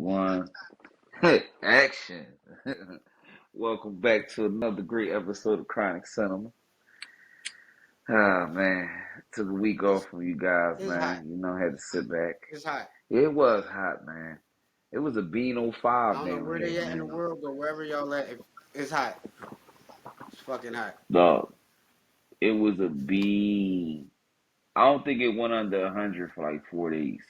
one. Action. Welcome back to another great episode of Chronic Cinema. Oh man, took a week It's off from you guys, it's hot. man. Had to sit back. It's hot. It was hot, man. It was a bean oh I 05 don't know down where here, they at in the man. world, but wherever y'all at, it's hot. It's fucking hot, Dog, it was a bean. I don't think it went under 100 for like 4 days.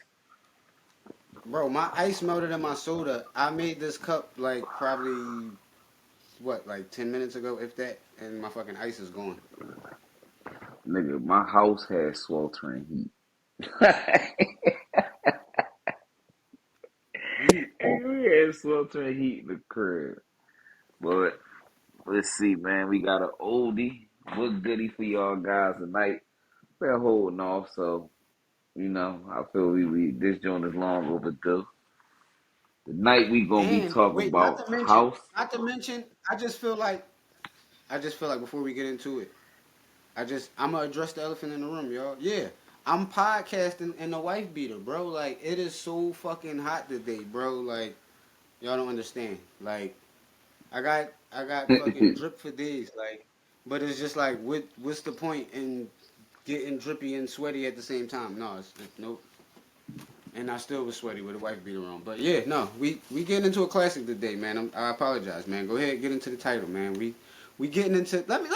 bro. My ice melted in my soda. I made this cup like probably what, like 10 minutes ago, if that, and my fucking ice is gone. Nigga, my house had sweltering heat. We We had sweltering heat in the crib. But let's see, man. We got an oldie. What goodie for y'all guys tonight? We're holding off, so I feel we this joint is long overdue. Tonight we gonna be and talking wait, about house. not to mention. I just feel like before we get into it, I'm gonna address the elephant in the room, y'all. Yeah, I'm podcasting in the wife beater, bro. Like it is so fucking hot today, bro. Like y'all don't understand. Like I got fucking drip for days. Like, but it's just like what's the point in getting drippy and sweaty at the same time? No, it's nope. And I still was sweaty with a wife beater on. But yeah, no, we getting into a classic today, man. I apologize, man. Go ahead, get into the title, man. We getting into let me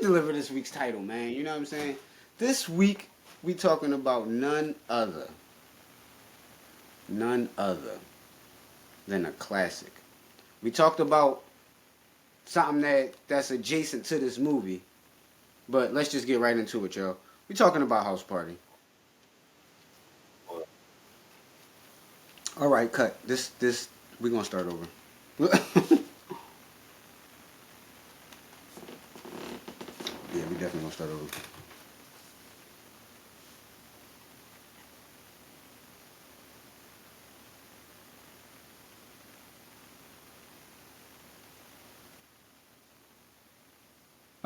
deliver this week's title, man. You know what I'm saying? This week we talking about none other than a classic. We talked about something that's adjacent to this movie, but let's just get right into it, y'all. We talking about House Party. All right, cut. This we gonna start over. Yeah, we definitely gonna start over.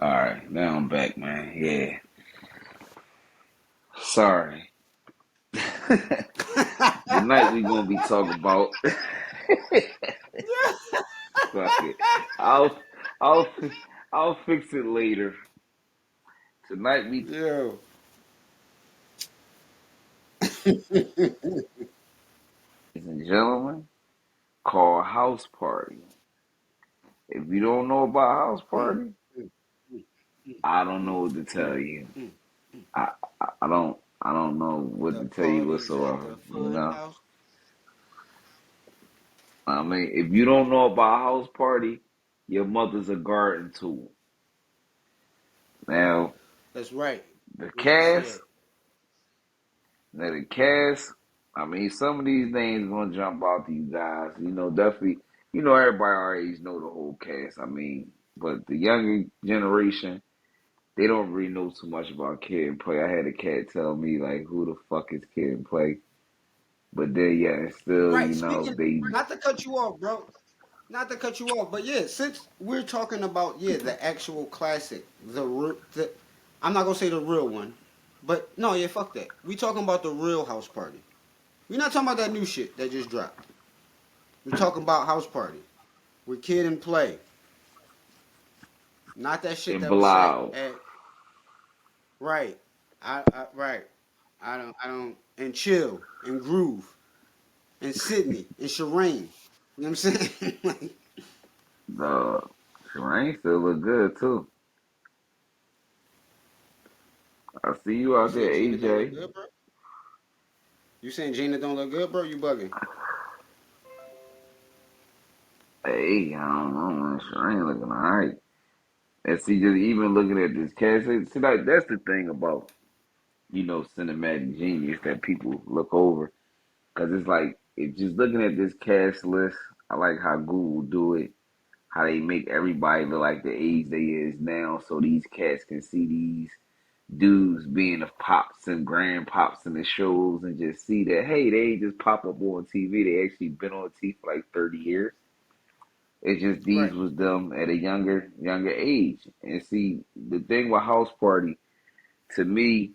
All right, now I'm back, man. Yeah, sorry. Tonight we gonna be talking about. Fuck it. I'll I'll I'll fix it later. Tonight we, Yo. ladies and gentlemen, call House Party. If you don't know about House Mm, Party, mm, mm, I don't mm, know what to mm, tell you. mm. I don't know what The to tell you party's at whatsoever. the fun house. I mean, if you don't know about House Party, your mother's a garden tool. Now That's right. the What she cast, said. now the cast. I mean, some of these names gonna jump out to you guys. Definitely. Everybody our age know the whole cast. I mean, but the younger generation, they don't really know too much about Kid and Play. I had a cat tell me like, "Who the fuck is Kid and Play?" But then, yeah, and still, Right. Speaking, they not to cut you off, bro. Not to cut you off, but yeah, since we're talking about the actual classic, I'm not gonna say the real one, but no, yeah, fuck that. We talking about the real House Party. We're not talking about that new shit that just dropped. We're talking about House Party with Kid and Play, not that shit and that was set Blau. at right. Right. I don't and chill and groove and Sydney and Shireen. You know what I'm saying? Like, Shireen still look good too. I see you you out there, saying Gina don't look AJ. good, bro? You saying Gina don't look good, bro? You bugging? Hey, I don't know, man. Shireen looking alright. And see, just even looking at this cast, see, like that's the thing about cinematic genius that people look over, because it's like if just looking at this cast list, I like how Google do it, how they make everybody look like the age they is now, so these cats can see these dudes being the pops and grand pops in the shows and just see that hey, they ain't just pop up on TV. They actually been on TV for like 30 years. It's just these Right. was them at a younger age. And see the thing with House Party, to me,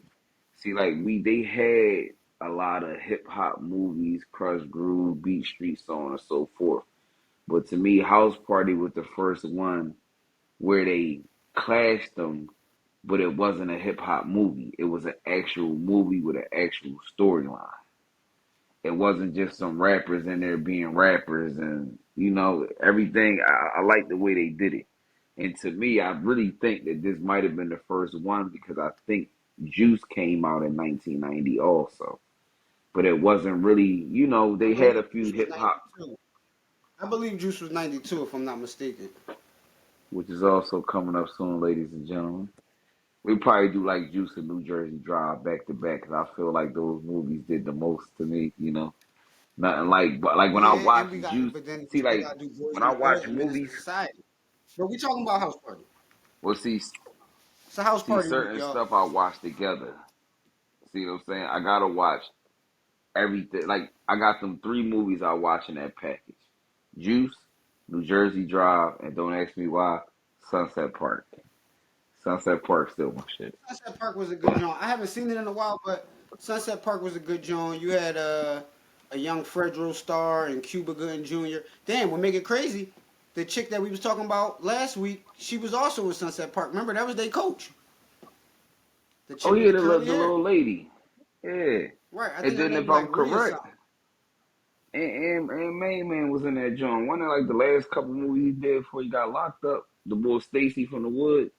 see like they had. a lot of hip hop movies, Crush Groove, Beat Street, so on and so forth. But to me, House Party was the first one where they clashed them, but it wasn't a hip hop movie. It was an actual movie with an actual storyline. It wasn't just some rappers in there being rappers and everything. I like the way they did it. And to me, I really think that this might have been the first one because I think Juice came out in 1990 also. But it wasn't really, I they had believe a few Juice was hip hop, 92. I believe Juice was 92, if I'm not mistaken. which is also coming up soon, ladies and gentlemen. We probably do like Juice and New Jersey Drive back to back because I feel like those movies did the most to me. Nothing like, but like when I Yeah, watch and we got, Juice, but then we see, still like got to do Boys when in I the Hood watch and Menace movies, to Society. But we talking about House Party. well, see, It's a House see Party week, certain y'all. stuff I watch together. See what I'm saying? I gotta watch everything. Like I got them three movies I watch in that package: Juice, New Jersey Drive, and don't ask me why, Sunset Park. Sunset Park still my shit. Sunset Park was a good joint. I haven't seen it in a while, but Sunset Park was a good joint. You had a young Fredro Starr and Cuba Gooding Jr. Damn, what make it crazy? The chick that we was talking about last week, she was also in Sunset Park. Remember, that was their coach. The Oh chick with yeah, the curly the hair. little lady. Yeah. Right. I And think her then name if like I'm Rhea or correct, something. and Main Man was in that joint. One of like the last couple movies he did before he got locked up. The boy Stacy from the Wood.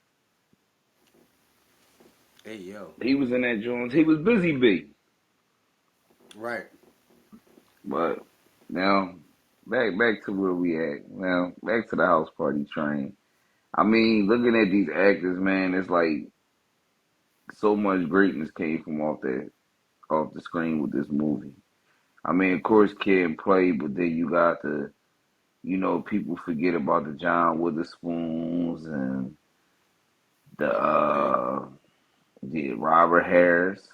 Hey yo. He was in that joint. He was Busy Bee. Right. But now back to where we at. Now back to the house party train. I mean, looking at these actors, man, it's like so much greatness came from off the screen with this movie. I mean, of course, Kid played, but then you got people forget about the John Witherspoons and the R.I.P. Robert Harris.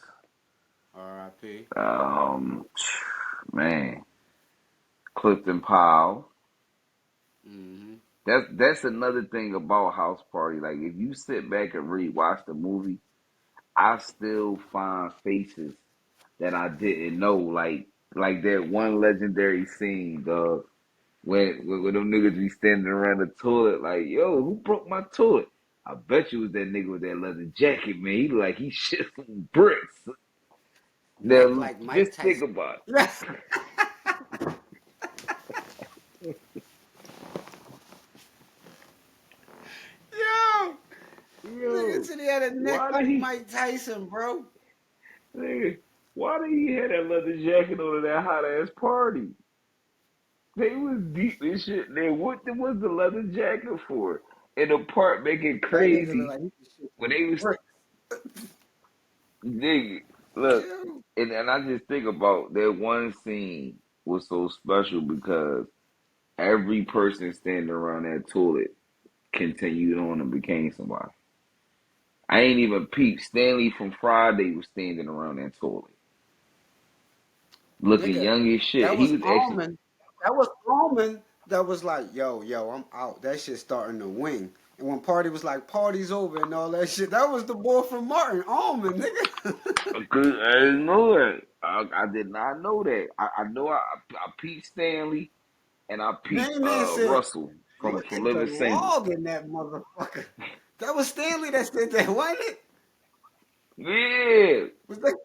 R.I.P. Um, man, Clifton Powell. Mm-hmm. That's another thing about House Party. Like if you sit back and rewatch the movie, I still find faces that I didn't know. Like that one legendary scene, dog. When them niggas be standing around the toilet, like, yo, who broke my toilet? I bet you was that nigga with that leather jacket, man. He look like he shit some bricks. Neck Now like Mike just think Tyson. about Yo, it. nigga Yo, said he had a neck why did like he Mike Tyson, bro. nigga, why did he have that leather jacket on at that hot ass party? They was deep as shit. Then what was the leather jacket for? And the part making That nigga look crazy like he could shoot when some they was bricks. nigga, look, Yo. and I just think about that one scene was so special because every person standing around that toilet continued on and became somebody. I ain't even peeped. Stanley from Friday was standing around that toilet, looking Nigga, young as shit. that He was was actually Almond. That was Almond that was like, yo, I'm out. That shit starting to wing. And when Party was like, party's over and all that shit, that was the boy from Martin, Almond, nigga. good. I didn't know that. I did not know that. I know I peeped Stanley and I peeped Main man said, Russell look from at the Living Single. log in that motherfucker. That was Stanley that said that, wasn't it? Yeah, Was that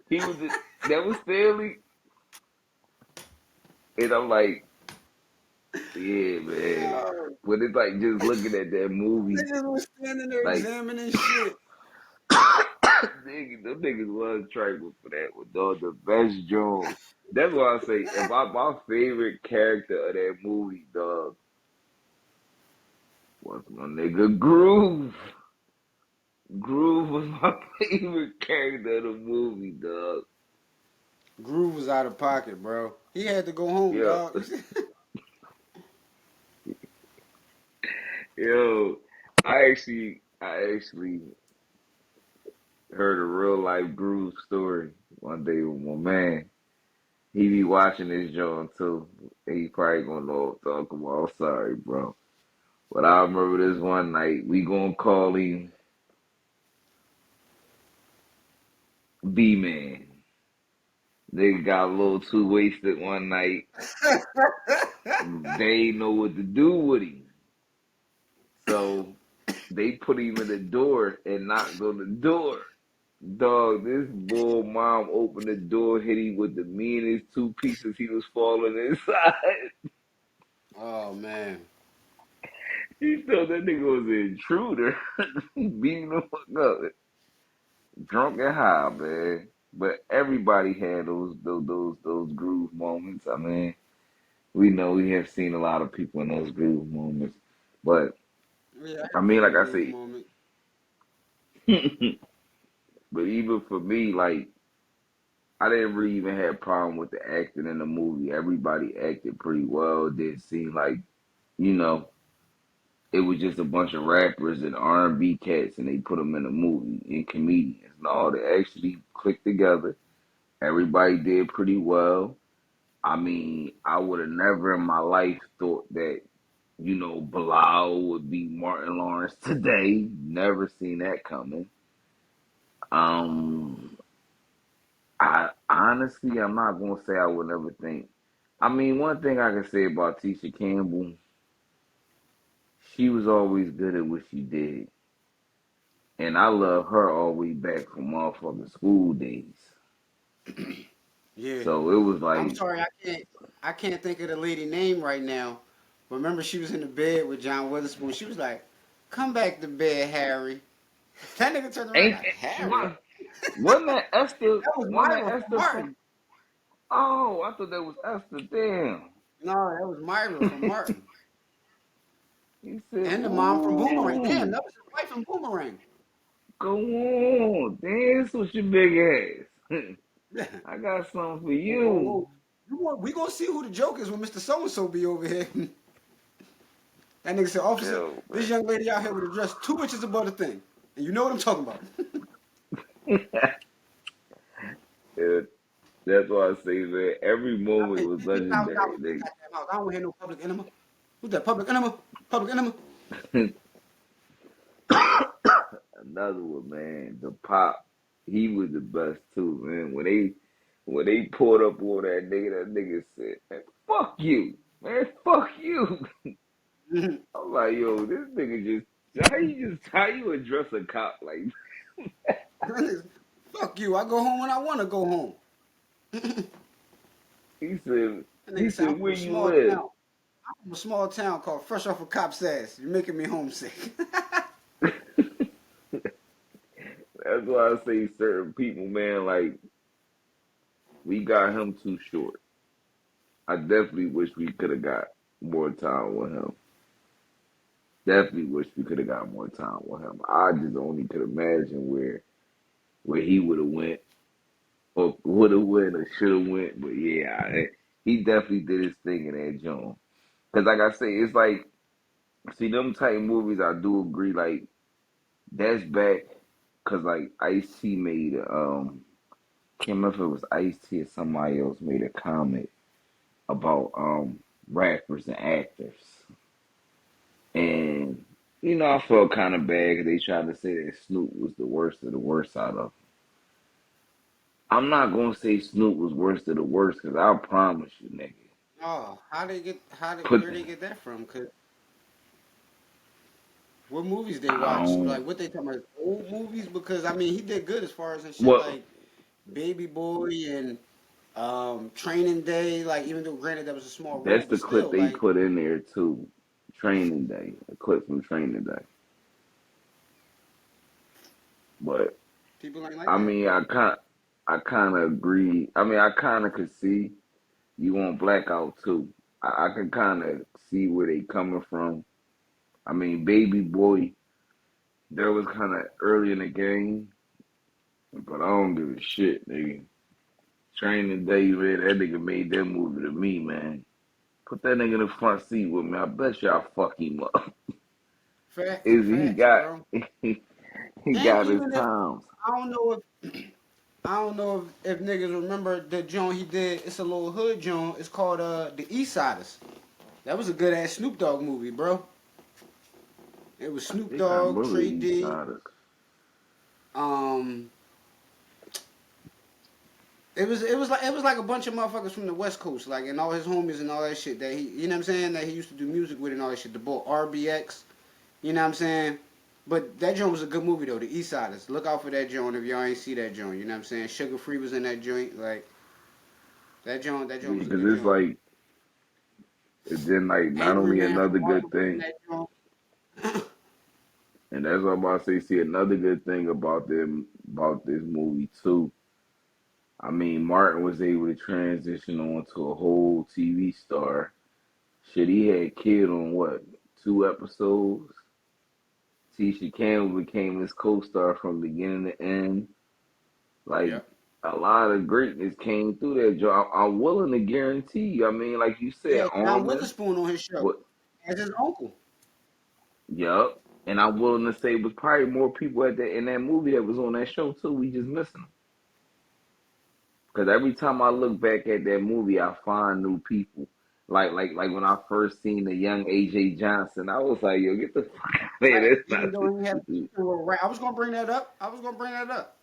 he was. That was Stanley, and I'm like, yeah, man. yo, But it's like just looking at that movie, niggas was standing there like examining shit. them niggas was tribal for that with all the best Jones. That's why I say if my favorite character of that movie, dog, was my nigga Groove. Groove was my favorite character of the movie, dog. Groove was out of pocket, bro. He had to go home, Yeah, dog. yo, I actually heard a real life Groove story one day with my man. He be watching this joint too. He probably gonna know what I'm talking about. I'm sorry, bro. But I remember this one night, we gonna call him B Man. Nigga got a little too wasted one night. They ain't know what to do with him. So they put him in the door and knocked on the door. Dog, this bull mom opened the door, hit him with the meanest two pieces he was falling inside. Oh man. He thought that nigga was an intruder. Beating the fuck up. Drunk and high, man. But everybody had those groove moments. I mean, we know we have seen a lot of people in those groove moments. But Yeah, I I had a mean, few like I groove say, moments. but even for me, like I didn't really even have a problem with the acting in the movie. Everybody acted pretty well. It did seem like, you know, it was just a bunch of rappers and R&B cats, and they put them in a movie and comedians. No, they actually clicked together. Everybody did pretty well. I mean, I would have never in my life thought that, Bilal would be Martin Lawrence today. Never seen that coming. Um, I honestly, I'm not gonna say I would never think. I mean, one thing I can say about Tisha Campbell, she was always good at what she did, and I love her all the way back from motherfucking school days. Yeah. So it was I'm like, sorry, I can't think of the lady name right now. But remember she was in the bed with John Witherspoon. She was like, "Come back to bed, Harry." That nigga turned around ain't like, "Harry?" what? Wasn't that Esther? That was Wasn't that Myra from Esther from? Martin. Oh, I thought that was Esther. Damn. No, that was Myra from Martin. He said, And the mom from Boomerang. Damn, "Ooh, that was his wife from Boomerang. go on, dance with your big ass. Yeah. I got something for Whoa, whoa, you." whoa. We gonna see who the joke is when Mr. So and So be over here. That nigga said, "Officer, Yo, this young lady out here with a dress 2 inches above the thing." And you know what I'm talking about. man. Yeah, that's why I say, man, every I moment paid was $50,000 legendary. for this goddamn house. I don't want to hear no public enema. Who's that? Public enema? Public enema? Another one, man. The pop, he was the best too, man. When they pulled up on that nigga said, "Man, fuck you, man, fuck you." I'm like, yo, this nigga how you address a cop like? Fuck you. I go home when I want to go home. He said, That nigga he said, I'm said, from where a you small live? town. I'm from a small town called Fresh Off a Cop's Ass. You're making me homesick. That's why I say certain people, man, like we got him too short. I definitely wish we could have got more time with him. Definitely wish we could have got more time with him. I just only could imagine where he would have went or would have went or should have went. But yeah, he definitely did his thing in that joint. Cause like I say, it's like see them type movies. I do agree. Like that's back. Cause like Ice T made can't remember if it was Ice T or somebody else made a comment about rappers and actors. And I felt kind of bad because they tried to say that Snoop was the worst of the worst out of. I'm not gonna say Snoop was worst of the worst because I promise you, nigga. Oh, Put where they get that from? Cause what movies they I watch? don't Like what they talking about? Old movies? Because I mean, he did good as far as and shit what like Baby Boy and Training Day. Like even though granted that was a small role, that's but the clip still they like put in there too. Training Day, a clip from Training Day. But people ain't like I that. mean, I kind of agree. I mean, I kind of could see you on Blackout too. I can kind of see where they coming from. I mean, Baby Boy, that was kind of early in the game, but I don't give a shit, nigga. Training Day, man, that nigga made that movie to me, man. Put that nigga in the front seat with me. I bet you I'll fuck him up. Is he Facts, got bro. he And got his even if times. I don't know I don't know if niggas remember the joint he did. It's a little hood joint. It's called The East Siders. That was a good ass Snoop Dogg movie, bro. It was I Snoop think I Dogg, remember the Trey East D, Siders. um, it was like a bunch of motherfuckers from the West Coast, like and all his homies and all that shit that he, you know what I'm saying, that he used to do music with and all that shit. The boy RBX, you know what I'm saying. But that joint was a good movie though. The East Siders. Look out for that joint if y'all ain't see that joint. You know what I'm saying. Sugar Free was in that joint. Like that joint. That joint Yeah, was a because good it's joint. like, and then like not Angry only Man another from Harlem good was in thing, that joint. and that's what I'm about to say. See, another good thing about them about this movie too. I mean, Martin was able to transition on to a whole TV star. Shit, he had Kid on what, 2 episodes? Tisha Campbell became his co-star from beginning to end. Like Yep. a lot of greatness came through that job. I'm willing to guarantee you. I mean, like you said, Yeah, John Armin. Witherspoon on his show What? as his uncle. Yup. And I'm willing to say, was probably more people at that in that movie that was on that show too. We just missing them. Because every time I look back at that movie, I find new people. Like when I first seen the young AJ Johnson, I was like, yo, get the fuck out of Right. here. That's Even not though this he had a dude. sister with right. I was gonna bring that up. I was gonna bring that up.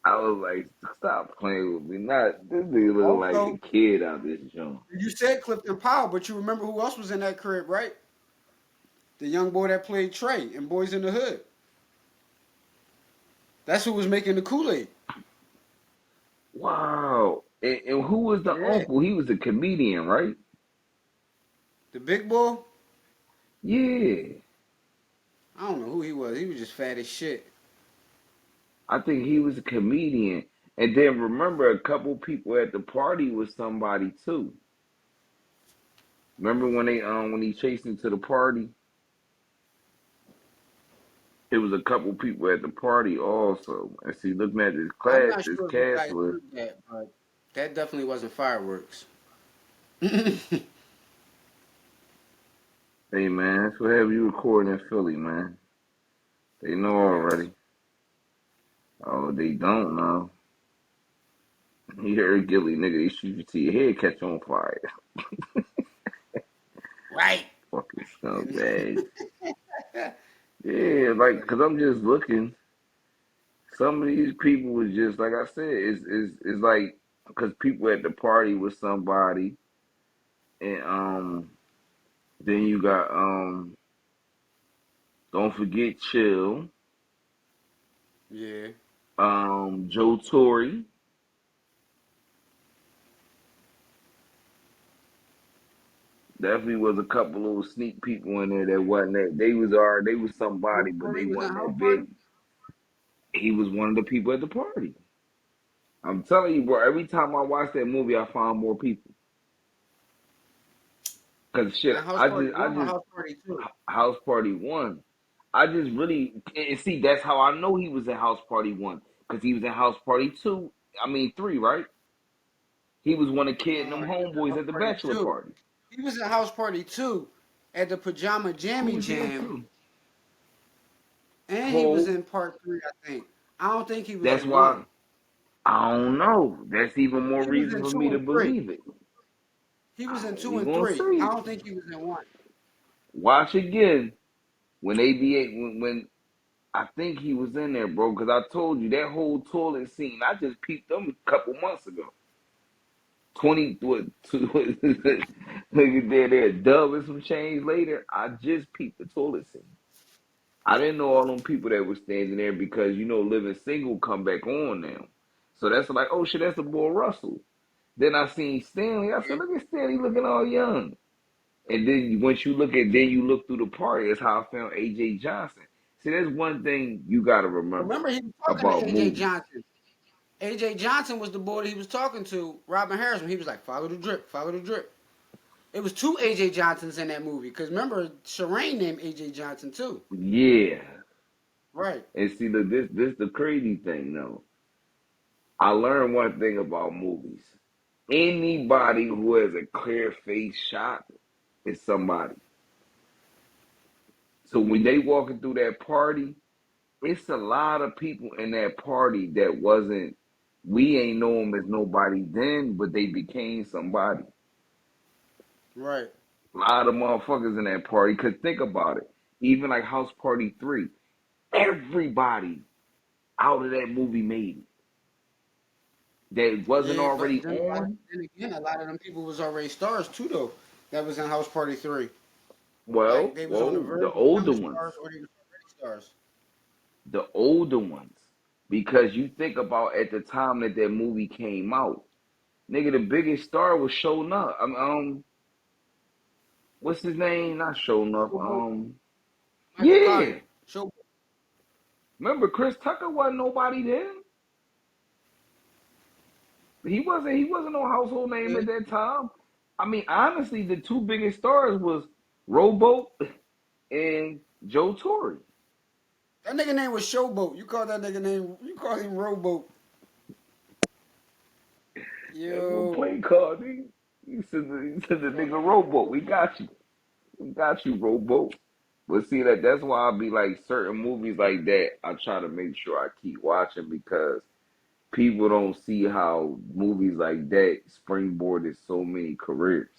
I was like, stop playing with me. Not this dude looking like a Also, kid out this joint. you said Clifton Powell, but you remember who else was in that crib, right? The young boy that played Trey in Boys in the Hood. That's who was making the Kool-Aid. Wow. And who was the Yeah. uncle? He was a comedian, right? The big boy, Yeah. I don't know who he was. He was just fat as shit. I think he was a comedian. And then remember a couple people at the party was somebody too. Remember when he chased into the party? It was a couple people at the party also. And see, looking at I'm not this sure if you cast guys list, heard that, but that definitely wasn't fireworks. Yes. hey man, that's what have you recording in Philly, man. They know already. Oh, they don't know. You heard Gilly, nigga, they shoot you till your head catch on fire. Right. Fucking And scumbag. Yeah, like, cause I'm just looking. Some of these people was just like I said. It's like because people at the party with somebody, and then you got don't forget Chill, yeah. Joe Torre. Definitely was a couple little sneak people in there that wasn't that they was somebody, but Before they he was in wasn't House that Party. big. He was one of the people at the party. I'm telling you, bro. Every time I watch that movie, I find more people. Cause shit, That House Party I one or just House Party two? House Party One. I just really and see that's how I know he was in House Party One because he was in House Party Two. I mean three, right? He was one of Kid and them He was in homeboys House at the Party bachelor two. party. He was in House Party two at the Pajama Who Jammy was he in Jam, two? and he was Cole. in part three. I think. I don't think he was That's in one. why I don't know. That's even more He was reason in for two me to and three. believe it. He was I in ain't two even and gonna three. say I it. don't think he was in one. Watch again when they be when I think he was in there, bro. Because I told you that whole toilet scene. I just peeped them a couple months ago. 20 what two look at there dub and some change later. I just peeped the toilet scene. I didn't know all them people that were standing there because Living Single come back on now. So that's like, oh shit, that's the boy Russell. Then I seen Stanley. I said, look at Stanley looking all young. And then once you look then you look through the party, that's how I found AJ Johnson. See, that's one thing you gotta remember Remember, he was talking to about AJ movies. Johnson. AJ Johnson was the boy that he was talking to, Robin Harrison. He was like, "Follow the drip, follow the drip." It was two AJ Johnsons in that movie. Cause remember, Shireen named AJ Johnson too. Yeah. Right. And see, look, this the crazy thing though. I learned one thing about movies. Anybody who has a clear face shot is somebody. So when they walking through that party, it's a lot of people in that party that wasn't. We ain't know them as nobody then, but they became somebody. Right. A lot of motherfuckers in that party. Cause think about it. Even like House Party 3, everybody out of that movie made it. that wasn't Yeah, but already then, on. then again, a lot of them people was already stars too, though. That was in House Party 3. Like they was on the The verge of older becoming ones, stars, or they was already stars. the older ones, because you think about at the time that that movie came out, nigga, the biggest star was showing up. What's his name? Not showing up. Showboat, Michael Yeah. Cotton, Showboat. Remember, Chris Tucker wasn't nobody then. He wasn't no household name Yeah. at that time. I mean, honestly, the two biggest stars was Rowboat and Joe Torre. That nigga name was Showboat. You call that nigga name? You call him Rowboat? That's what Yo, play called. He said the nigga Rowboat. We got you. We got you, Rowboat. But see that's why I be like certain movies like that. I try to make sure I keep watching because people don't see how movies like that springboarded so many careers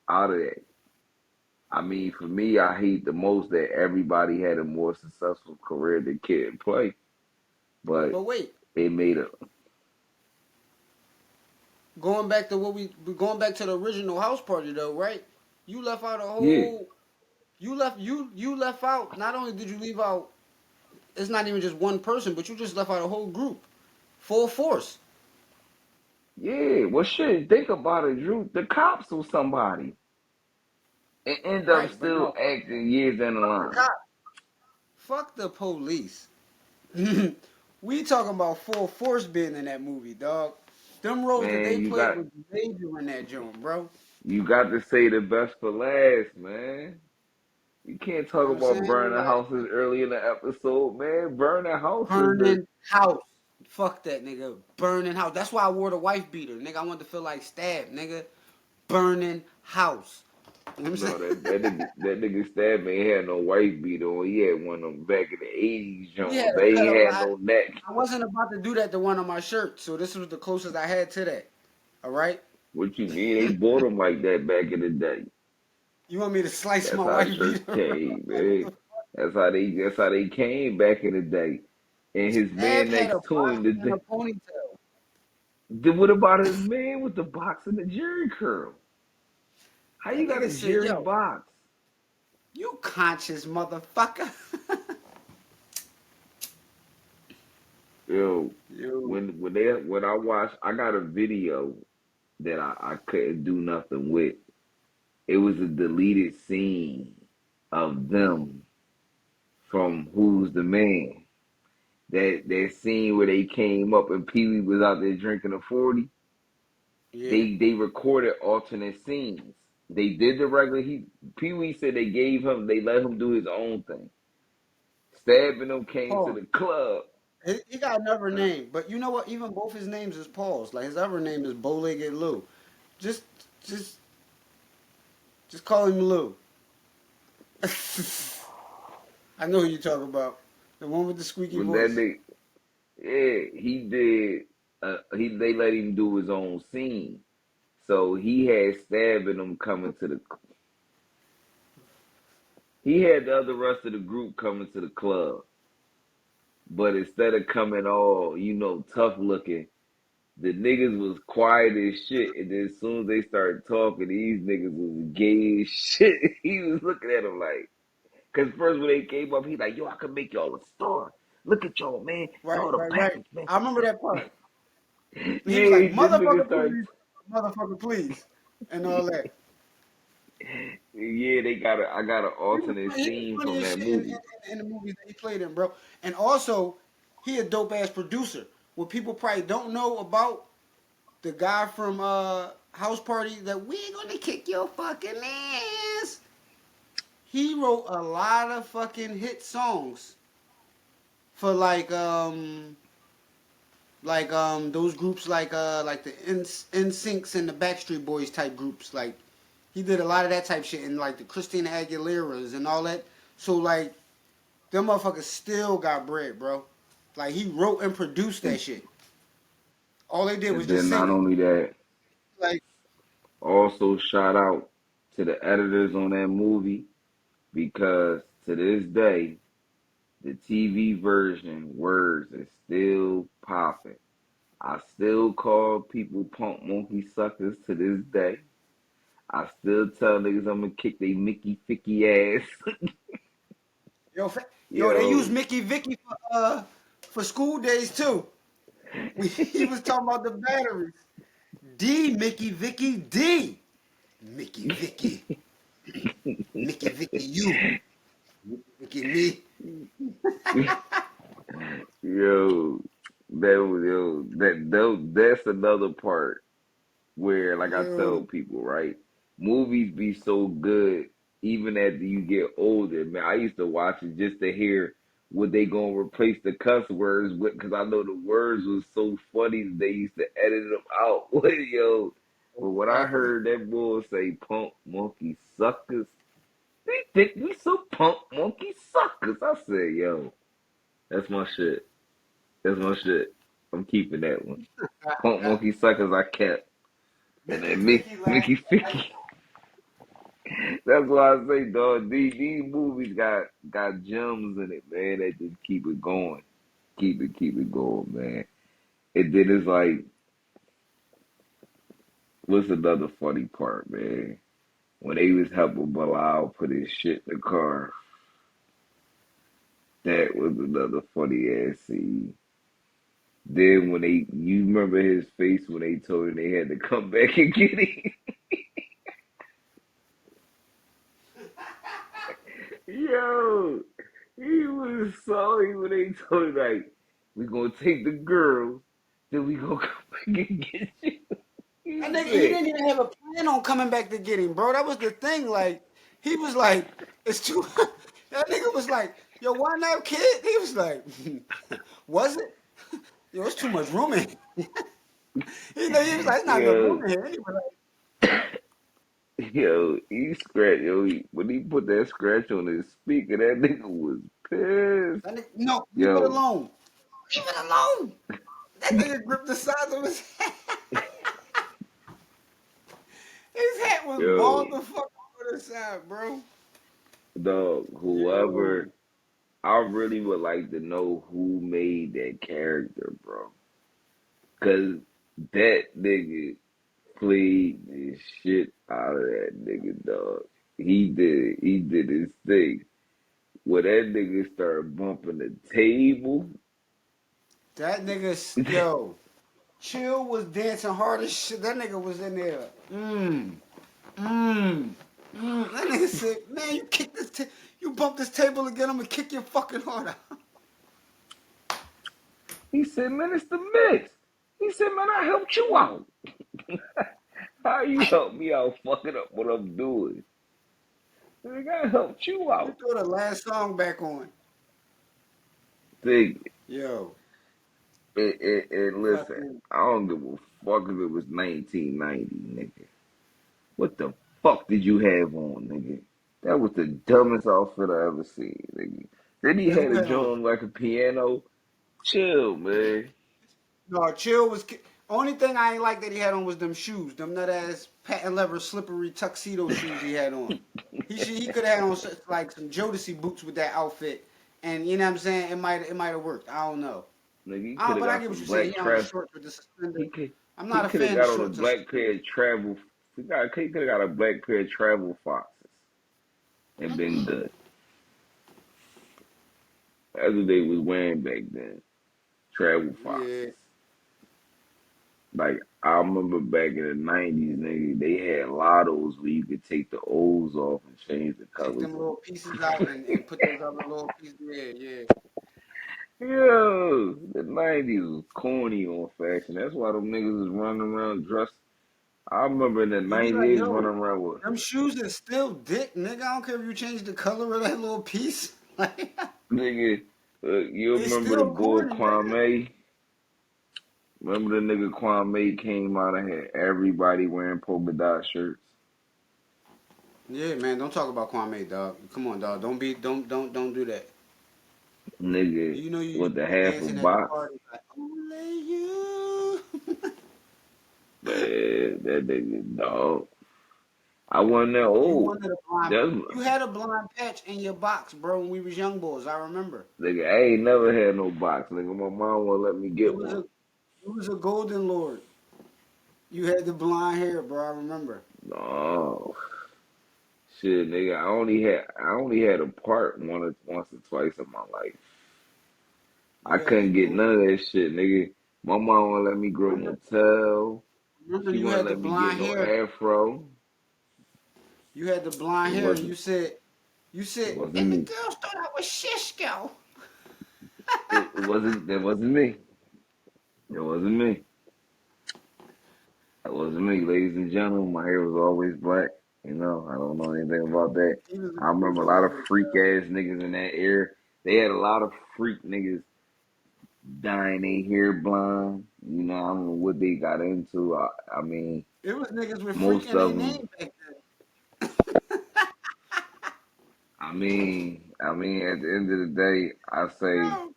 out of that. I mean, for me, I hate the most that everybody had a more successful career than Kid and Play, but but wait, they made a going back to what we going back to the original House Party though, right? You left out a yeah, whole. You left out. Not only did you leave out, it's not even just one person, but you just left out a whole group, full force. yeah. Well, shit, think about it, Drew. The cops was somebody and end up Right, but still no, acting years down the fuck the line. cop. Fuck the police. We talking about full force being in that movie, dog. Them roles that Man, they played was major in that joint, bro. you got to say the best for last, man. You can't You know talk what I'm about saying? burning Like houses early in the episode, man. Burning houses, burning house. Fuck that nigga. Burning house. That's why I wore the wife beater, nigga. I wanted to feel like stab, nigga. Burning house. You know what I'm no, saying? that nigga Stab ain't had no wife beater on. He had one of them back in the 80s We had Jones. to They cut ain't up. had no neck. I wasn't about to do that to one of my shirts, so this was the closest I had to that. All right. What you mean? They bought them like that back in the day. You want me to slice That's my how wife shirts beater? came, man. That's how they came back in the day. And his Stab man had a next to box him, and a ponytail. what about his man with the box and the jerry curl? How That you got nigga a said, jerry "Yo, box? you conscious motherfucker." Yo, Yo, when I watched, I got a video that I couldn't do nothing with. It was a deleted scene of them from Who's the Man. That scene where they came up and Pee Wee was out there drinking a 40. yeah. They recorded alternate scenes. They did the regular. Pee Wee said they let him do his own thing. Stabbing them came to Paul. the club. He got another name, but you know what? Even both his names is Paul's. Like his other name is Bowlegged Lou. Just, just, just call him Lou. I know who you talk about. The one with the squeaky When that voice. nigga, yeah, he did. They let him do his own scene. So he had stabbing them coming to the. He had the other rest of the group coming to the club, but instead of coming all tough looking, the niggas was quiet as shit. And then as soon as they started talking, these niggas was gay as shit. He was looking at them like, cause first when they came up, he like, yo, I can make y'all a star. Look at y'all, man. Right, Y'all the right, right. package, man. I remember that part. He was like, Yeah, them niggas "Motherfucker, started. please, motherfucker, please," and all that. Yeah, I got an alternate He was scene funny from as that shit movie. in the movies that he played in, bro. And also, he a dope ass producer. What people probably don't know about the guy from House Party that we gonna kick your fucking ass. He wrote a lot of fucking hit songs for those groups like the NSYNCs and the Backstreet Boys type groups. Like he did a lot of that type shit and like the Christina Aguileras and all that. So like them motherfuckers still got bread, bro. Like he wrote and produced that And, shit. All they did was and just then sing not it. only that, Like also shout out to the editors on that movie because to this day, the TV version words is still popping. I still call people punk monkey suckers to this day. I still tell niggas I'm gonna kick they Mickey Ficky ass. Yo, they use Yo. Mickey Vicky for school days too. He was talking about the batteries. D Mickey Vicky D. Mickey Vicky. Mickey Vicky you. Mickey Vicky me. Yo, that's another part where, like I tell Yo. people, right? Movies be so good even after you get older. Man, I used to watch it just to hear what they gonna replace the cuss words with, because I know the words was so funny that they used to edit them out. Yo, but when I Exactly. heard that boy say "punk monkey suckers," they think we some punk monkey suckers. I said, "Yo, that's my shit. That's my shit. I'm keeping that one." Punk monkey suckers, I kept. And Mickey then Vicky laughed. Mickey Ficky. That's why I say, dog, these movies got gems in it, man. That just keep it going, keep it going, man. And then it's like, what's another funny part, man? When they was helping Bilal put his shit in the car, that was another funny ass scene. Then when you remember his face when they told him they had to come back and get him. Yo, he was sorry when they told him, like, we gonna take the girls, then we gonna come back and get you. He That nigga, he said, didn't even have a plan on coming back to get him, bro. That was the thing. Like, he was like, it's too. That nigga was like, yo, why not, kid? He was like, was it? Yo, it's too much room in here. He was like, it's not enough room yo, in here. He was like, when he put that scratch on his speaker, that nigga was pissed. that nigga, no, leave it Yo, alone. Leave it alone. That nigga gripped the sides of his hat. His hat was balled yo, the fuck over the side, bro. dog, Yo. whoever, I really would like to know who made that character, bro. Cause that nigga played the shit out of that nigga, dog. He did his thing. When that nigga started bumping the table, That nigga, yo. Chill was dancing hard as shit. That nigga was in there. Mmm. That nigga said, man, you kick this, you bump this table again, I'm gonna kick your fucking heart out. he said, man, it's the mix. He said, man, I helped you out. How you help me out fucking up what I'm doing? Nigga, I helped you Let me out. throw the last song back on. Think, Yo, and listen, fucking, I don't give a fuck if it was 1990, nigga. What the fuck did you have on, nigga? That was the dumbest outfit I ever seen, nigga. Then he yeah, had who a had on? joint like a piano. Chill, man. No, Chill was, only thing I ain't like that he had on was them shoes, them nut ass patent leather slippery tuxedo shoes he had on. He could have had on like some Jodeci boots with that outfit, and you know what I'm saying? It might have worked. I don't know. Nigga, he could have But I got get what some you're saying. black He had on the travel. shorts with the He suspender. could I'm he not a could have fan of got on a shorts and black pair suspenders. of travel. He could have got a black pair of travel foxes and been good. That's what they was wearing back then. Travel Yeah, foxes. Like I remember back in the '90s, nigga, they had lottos where you could take the O's off and change the take colors them of little pieces out and put those other little pieces. Yeah, yeah. them. Yo, the '90s was corny on fashion. That's why them niggas was running around dressed. I remember in the You be '90s like, they was running yo, around with them shoes is still dick, nigga. I don't care if you change the color of that little piece. Like, nigga. You it's remember the still boy corny, nigga. Kwame? Remember the nigga Kwame came out and had everybody wearing polka dot shirts? Yeah, man. Don't talk about Kwame, dog. Come on, dog. Don't do that. Nigga You know you with the be half a dancing at the box. party like only you. Man, that nigga dog. I wasn't that You old. wanted a blind. That's You had a blind patch in your box, bro. When we was young boys, I remember. nigga. I ain't never had no box, nigga. My mom won't let me It get was a, one. it was a golden lord. You had the blonde hair, bro. I remember. No shit, nigga. I only had a part once or twice in my life. I You had the couldn't get none golden. of that shit, nigga. My mom wouldn't let me grow no Remember, tail. remember, She you wouldn't had the let me get blonde no hair. afro. You had the blonde It hair, and wasn't. you It said, wasn't and the me. girls thought I was Cisco. It wasn't. That wasn't me. It wasn't me. That wasn't me, ladies and gentlemen. My hair was always black. I don't know anything about that. He was a I remember a golden lot of lord. freak ass niggas in that era. They had a lot of freak niggas dyeing their hair blonde. I don't know what they got into. I mean, It was niggas with freak most in their of name them. back I mean, at the end of the day, I say then.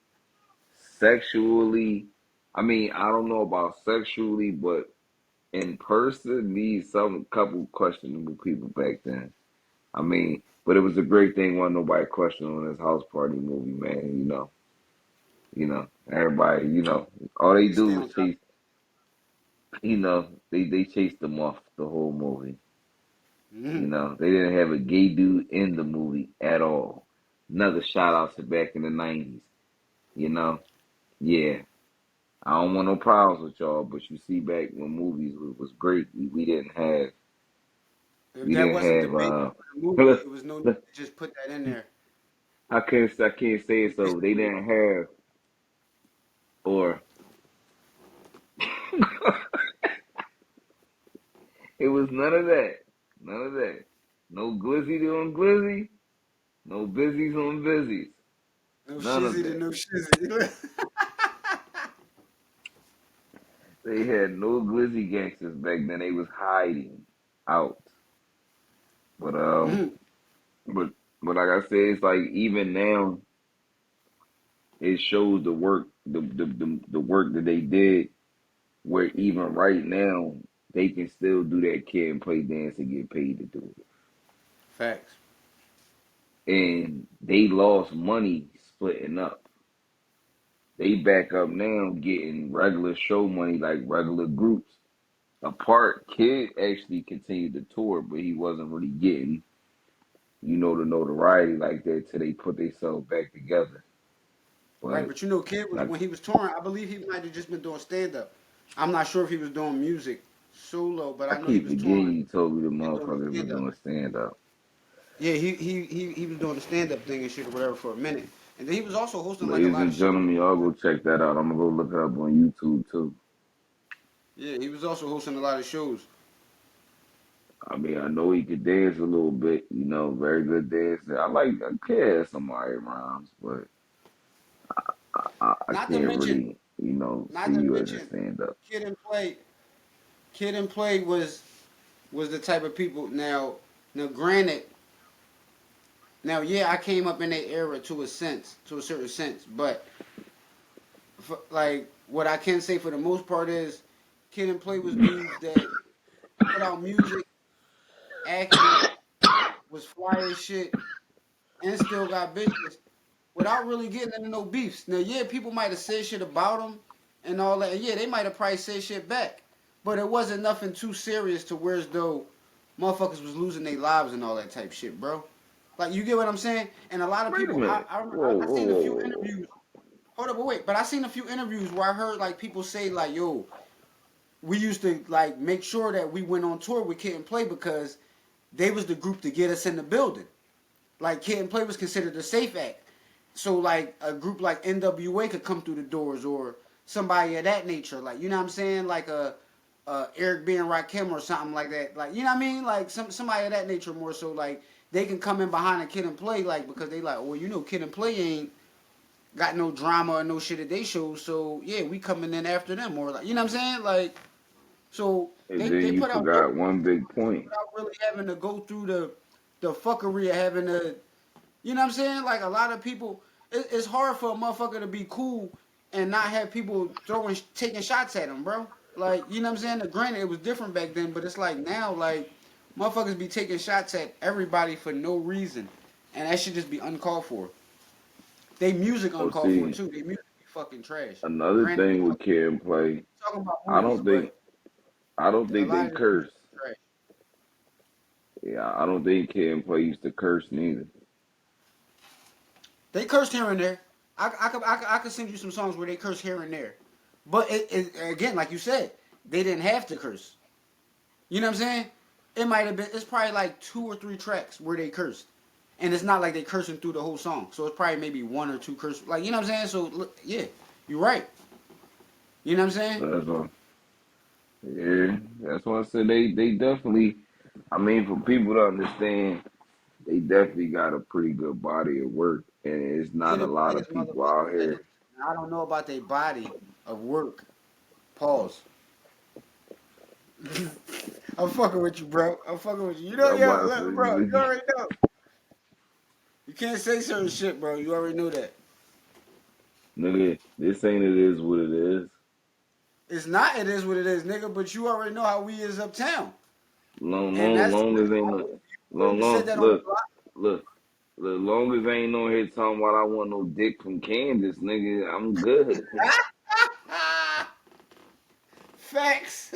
sexually. I mean, I don't know about sexually, but in person, these some couple questionable people back then. I mean, but it was a great thing. Wasn't nobody questioning on this house party movie, man. Everybody. All they They stay do is on top. chase. They chased them off the whole movie. Mm-hmm. They didn't have a gay dude in the movie at all. Another shout out to back in the '90s. You know, yeah. I don't want no problems with y'all, but you see, back when movies was great, If we that didn't wasn't have. debatable for the movie, it was no need to just put that in there. I can't say it so. They didn't have or it was none of that. None of that. No glizzy on glizzy. No busies on busies. No None of shizzy to that. no shizzy. They had no glizzy gangsters back then. They was hiding out. But Mhm. but but like I said, it's like even now it shows the work that they did. Where even right now they can still do that kid and play dance and get paid to do it. Facts. And they lost money splitting up. They back up now getting regular show money like regular groups. Apart, Kid actually continued to tour, but he wasn't really getting, the notoriety like that till they put themselves back together. Right, But but you know, Kid was like, when he was touring. I believe he might have just been doing stand up. I'm not sure if he was doing music solo, but I I know he keep was touring forgetting you told me the and doing motherfucker was stand up. doing stand up. Yeah, he was doing the stand up thing and shit or whatever for a minute, and then he was also hosting like a Ladies lot of and shows. gentlemen, y'all go check that out. I'm gonna go look it up on YouTube too. Yeah, he was also hosting a lot of shows. I mean, I know he could dance a little bit, very good dancer. I care somebody rhymes, but I Not to can't mention, really, see not to you as a mention, stand up. Kid and Play, Kid and Play was the type of people. Now, granted, now yeah, I came up in that era to a sense, to a certain sense, but like what I can say for the most part is, Kid and Play was dudes that put out music, acted, was fly as shit, and still got bitches without really getting into no beefs. Now, yeah, people might have said shit about them and all that. And yeah, they might have probably said shit back, but it wasn't nothing too serious to where as though motherfuckers was losing their lives and all that type shit, bro. Like you get what I'm saying? And a lot of Wait a people, I minute. I, remember, Whoa, I whoa, seen a whoa, few whoa, whoa. interviews. Hold up, but wait. But I seen a few interviews where I heard like people say like, "Yo, we used to like make sure that we went on tour with Kid and Play because they was the group to get us in the building. Like Kid and Play was considered a safe act. So like a group like NWA could come through the doors or somebody of that nature. Like you know what I'm saying? Like Eric B and Rakim or something like that. Like you know what I mean? Like somebody of that nature more so like they can come in behind a Kid and Play like because they like, well, Kid and Play ain't got no drama or no shit at they show, so yeah, we coming in after them or like you know what I'm saying? Like so And they then you put out dope forgot one big music point. without really having to go through the fuckery of having to you know what I'm saying? Like a lot of people, it's hard for a motherfucker to be cool and not have people taking shots at him, bro. Like you know what I'm saying? Granted, it was different back then, but it's like now, like Motherfuckers be taking shots at everybody for no reason, and that should just be uncalled for. They music Oh, uncalled for see, too. They music be fucking trash. another Granted, thing with kid and play, we talking about I movies, don't think, but I don't a think lot they of this music curse. is trash. Yeah, I don't think kid and play used to curse neither. They cursed here and there. I could send you some songs where they curse here and there, but again, like you said, they didn't have to curse. You know what I'm saying? It might have been. It's probably like 2 or 3 tracks where they cursed, and it's not like they cursing through the whole song. So it's probably maybe 1 or 2 curse. Like you know what I'm saying? So look, yeah, you're right. You know what I'm saying? That's why, yeah, that's why I said they definitely. I mean, for people to understand, they definitely got a pretty good body of work, and it's Yeah, not a them lot of niggas people out motherfucking here. legends. I don't know about their body of work. Pause. I'm fucking with you, bro. I'm fucking with you. You know, I'm yo, about to look, bro. You say, already know. You can't say certain shit, bro. You already know that. nigga, this ain't it is what it is. It's not. It is what it is, nigga. But you already know how we is uptown, Long, and long, that's long as ain't no, you long, always said long. that on the Look, block. look. As long as I ain't no here talking about I want no dick from Kansas, nigga, I'm good. Facts.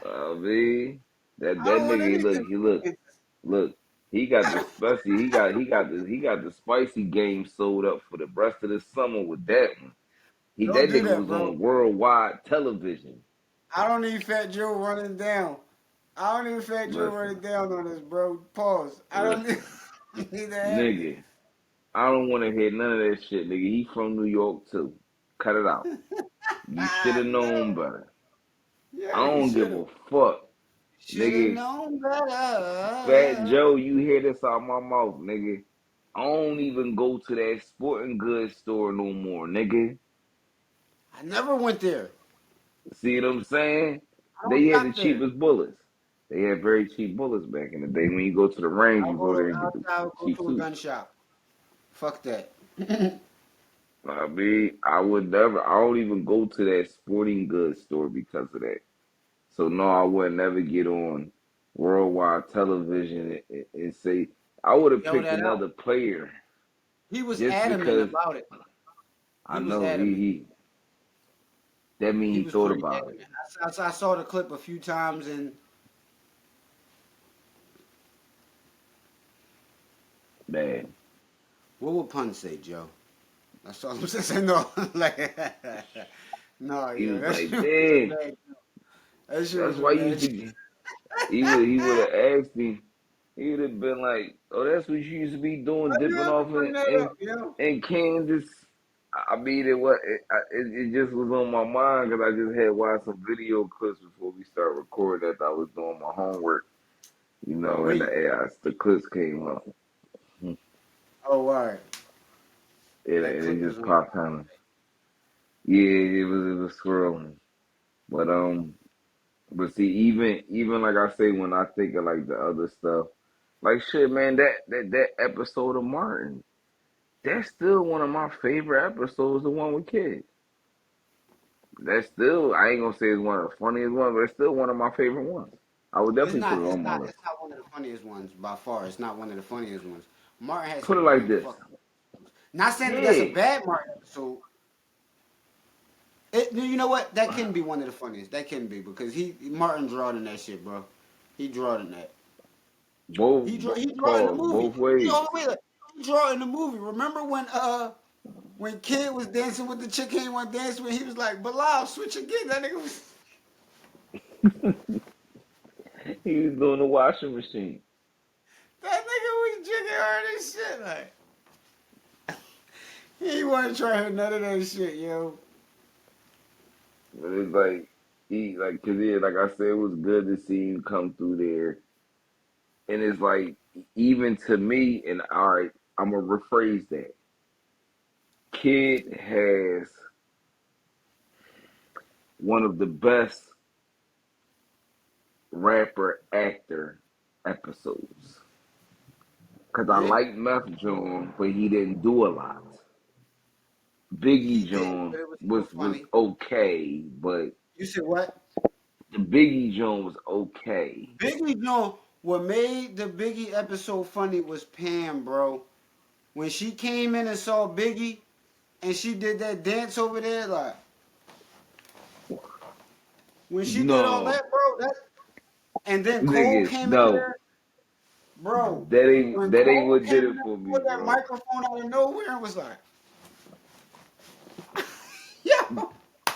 I mean, I that don't want nigga, anything. look. He got the spicy. He got the spicy game sold up for the rest of the summer with that one. Don't That do nigga that, was bro. on worldwide television. I don't need Fat Joe running down. I don't need Fat Joe running Listen, down on us, bro. Pause. I don't listen, need, need that happening. nigga. I don't want to hear none of that shit, nigga. He from New York too. Cut it out. You should have known No. better. I Yeah, you don't should give have. a fuck, Should have nigga. known Fat better. Joe, you hear this out my mouth, nigga. I don't even go to that sporting goods store no more, nigga. I never went there. See what I'm saying? I don't They had the shop there. cheapest bullets. They had very cheap bullets back in the day. When you go to the range, you go there and get the I'll go cheap to a suits. gun shop. Fuck that. I mean, I would never. I don't even go to that sporting goods store because of that. So no, I would never get on worldwide television and say I would have Yell picked that out. another player He was just adamant because about it. I He was know adamant. that mean He he was thought pretty about it. adamant. I saw the clip a few times and Man, what would pun say, Joe? That's all I'm saying. No, like, no, he yo, was that like, shit was a damn, bad. That shit that's was a why you bad. used to. He would have asked him. He would have been like, "Oh, that's what you used to be Why doing, you dipping have to off bring that up, yo? in Kansas." I mean, it just was on my mind because I just had watched some video clips before we start recording that I was doing my homework, and Wait. the clips came up, and Oh, all right. That it clip was just on. popped on. Yeah, it was swirling, but but see, even like I say, when I think of like the other stuff, like shit, man, that episode of Martin, that's still one of my favorite episodes, the one with kids. That's still, I ain't gonna say it's one of the funniest ones, but it's still one of my favorite ones. I would It's definitely put not. it It's on my not. list. It's not one of the funniest ones by far. It's not one of the funniest ones. Martin had Put it some like great this. fucking. Not saying that that's a Yeah. bad Martin episode. You know what? That can be one of the funniest. That can be because Martin drawed in that shit, bro. He drawed in that. He draw in the Pause, movie. both ways. Wait, look, he draw in the movie. Remember when Kid was dancing with the chick he want to dance with? He was like, "Bilal, switch again." That nigga was He was doing the washing machine. that nigga was jigging her this shit like. He ain't want to try none of that shit, yo. But it's like, cause yeah, like I said, it was good to see him come through there. And it's like, even to me, and all right, I'm gonna rephrase that. Kid has one of the best rapper actor episodes. Cause I Yeah, like Meth Jones, but he didn't do a lot. Biggie he didn't, Jones but it was still was funny. okay, but You said what? the Biggie Jones was okay. Biggie Jones. What made the Biggie episode funny was Pam, bro. When she came in and saw Biggie and she did that dance over there, like when she did all No, that, bro, that and then Cole nigga, came in no. there, bro. When That ain't Cole what came did in it there for and me, put that bro. microphone out of nowhere and was like, yo,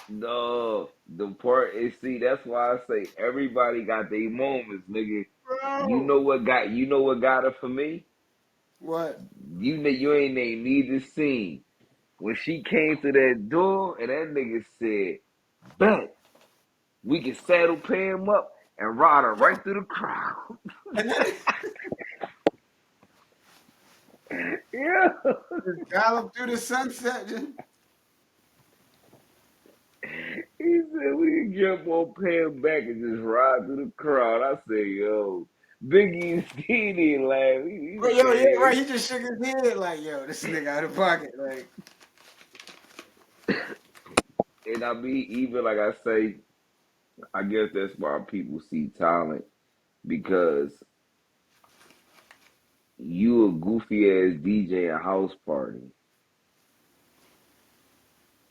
No, the part is see. That's why I say everybody got their moments, nigga. bro. You know what got it for me? What? You ain't need this scene when she came to that door and that nigga said, "Bet we can saddle Pam up and ride her Yo, right through the crowd." and then Yeah, just gallop through the sunset. Just, he said we can jump on Pam back and just ride through the crowd. I say, yo, Biggie he didn't laugh. He bro, yo, yeah, right. said, He just shook his head like, yo, this nigga out of pocket. Like, and I mean, even like I say, I guess that's why people see talent because you a goofy ass DJ at a house party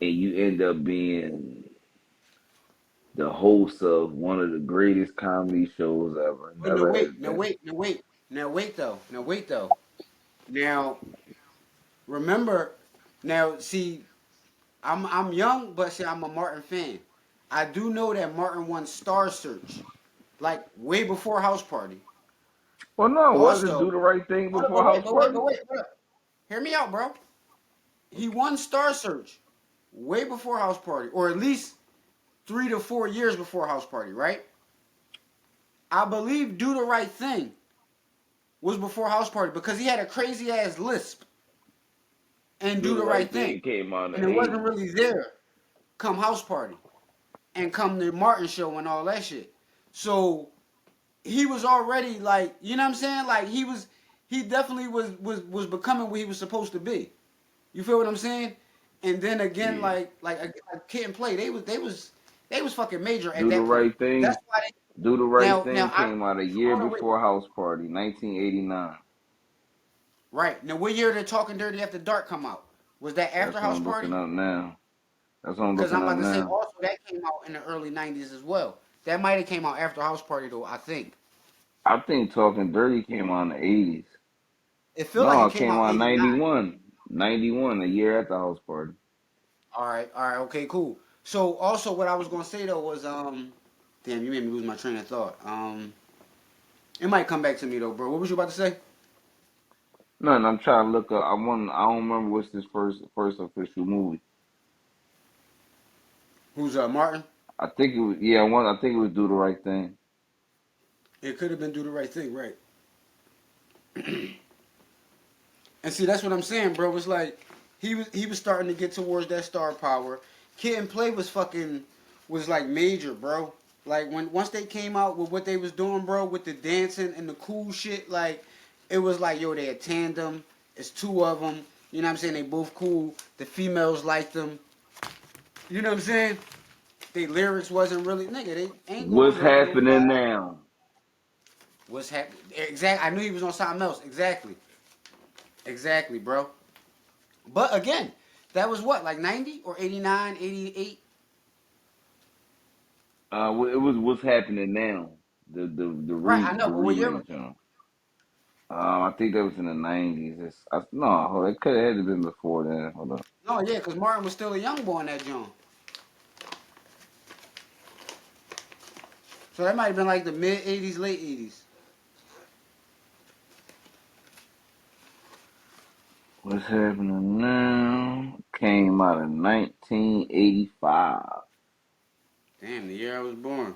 and you end up being the host of one of the greatest comedy shows ever. oh, no, Never has wait, no, been. wait, no, wait. Now, wait, though. Now, wait, though. Now, remember, now, see, I'm young, but see, I'm a Martin fan. I do know that Martin won Star Search, like, way before House Party. Well, no, was it Also, do the right thing hold up, before house party? hold up. Hear me out, bro. He won Star Search way before House Party, or at least 3 to 4 years before House Party, right? I believe Do the Right Thing was before House Party because he had a crazy ass lisp and Do Do the the right Right thing Thing. came out in And the it wasn't '80s. really there come House Party and come the Martin show and all that shit. So he was already like, you know what I'm saying? Like he definitely was becoming what he was supposed to be. You feel what I'm saying? And then again, Yeah. like Kid and Play, they was fucking major at Do the that point. right thing. That's why Do the they right now thing I came out a year hold on wait. before house party, 1989. Right. Now what year did Talking Dirty After Dark come out? Was that after That's what House I'm looking Party? up now. That's what I'm Because looking I'm up about to say now. also that came out in the early 90s as well. That might have came out after House Party though, I think. I think Talking Dirty came out in the '80s. It feel like No, it it came came out out in 89. 91. 91, a year after house party. All right, okay, cool. So also what I was gonna say though was damn, you made me lose my train of thought. It might come back to me though, bro. What was you about to say? Nothing. I'm trying to look up. I don't remember what's his first official movie. Who's Martin? I think it was. Yeah, one. I think it was Do the Right Thing. It could have been Do the Right Thing, right? And see, that's what I'm saying, bro. It's like he was starting to get towards that star power. Kid and Play was like major, bro. Like when once they came out with what they was doing, bro, with the dancing and the cool shit, like it was like yo, they a tandem. It's two of them. You know what I'm saying? They both cool. The females liked them. You know what I'm saying? They lyrics wasn't really nigga. They ain't gonna What's hurt happening nobody. now? What's happening? Exactly. I knew he was on something else. Exactly. Exactly, bro. But again, that was what, like 90 or 89, 88? It was What's Happening Now. Right, I know, The but what year was remake, John. I think that was in the '90s. No, it could have had to been before then. Hold up. no, yeah, because Martin was still a young boy in that joint. So that might have been like the mid 80s, late 80s. What's Happening Now came out in 1985. Damn, the year I was born.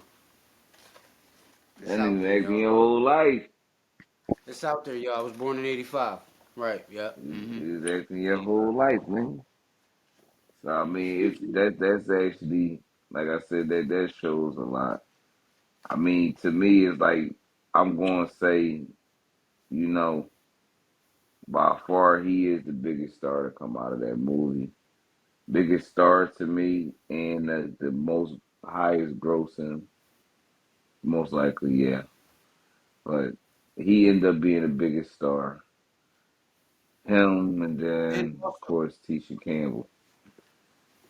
It's That out there, nigga acting y'all. your whole life. It's out there, y'all. I was born in 85. Right, yep. Mm-hmm. He was acting your 85. whole life, man. So I mean, it's that's actually like I said that shows a lot. I mean, to me, it's like I'm going to say, you know, by far he is the biggest star to come out of that movie. Biggest star to me, and the highest grossing, most likely, yeah. But he ended up being the biggest star. Him and And then of also, course Tisha Campbell.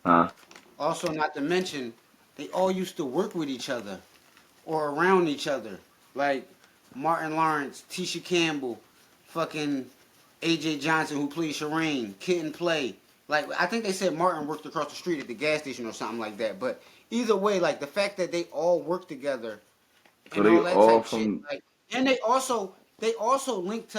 Huh? also not to mention, they all used to work with each other or around each other. Like Martin Lawrence, Tisha Campbell, fucking AJ Johnson who played Shireen, Kid and Play. Like I think they said Martin worked across the street at the gas station or something like that. But either way, like the fact that they all work together So and they all that all type shit. from Like and they also linked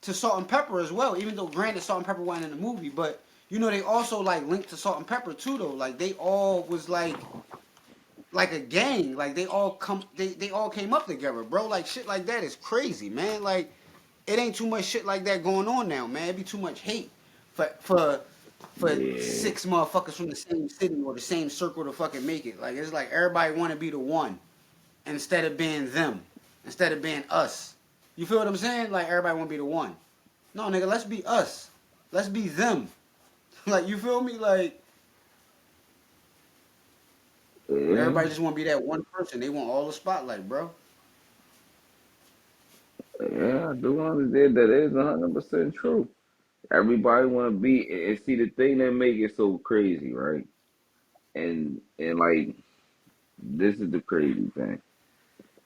to Salt and Pepper as well. Even though granted Salt and Pepper wasn't in the movie, but you know they also like linked to Salt and Pepper too though. Like they all was like a gang. Like they all came up together, bro. Like shit like that is crazy, man. Like it ain't too much shit like that going on now, man. It be too much hate for yeah. six motherfuckers from the same city or the same circle to fucking make it. Like it's like everybody want to be the one instead of being them, instead of being us. You feel what I'm saying? Like everybody want to be the one. No, nigga, let's be us. Let's be them. Like you feel me? Like Yeah. everybody just want to be that one person. They want all the spotlight, bro. Yeah, I do understand that is 100% true. Everybody want to be, and see the thing that make it so crazy, right? And like this is the crazy thing.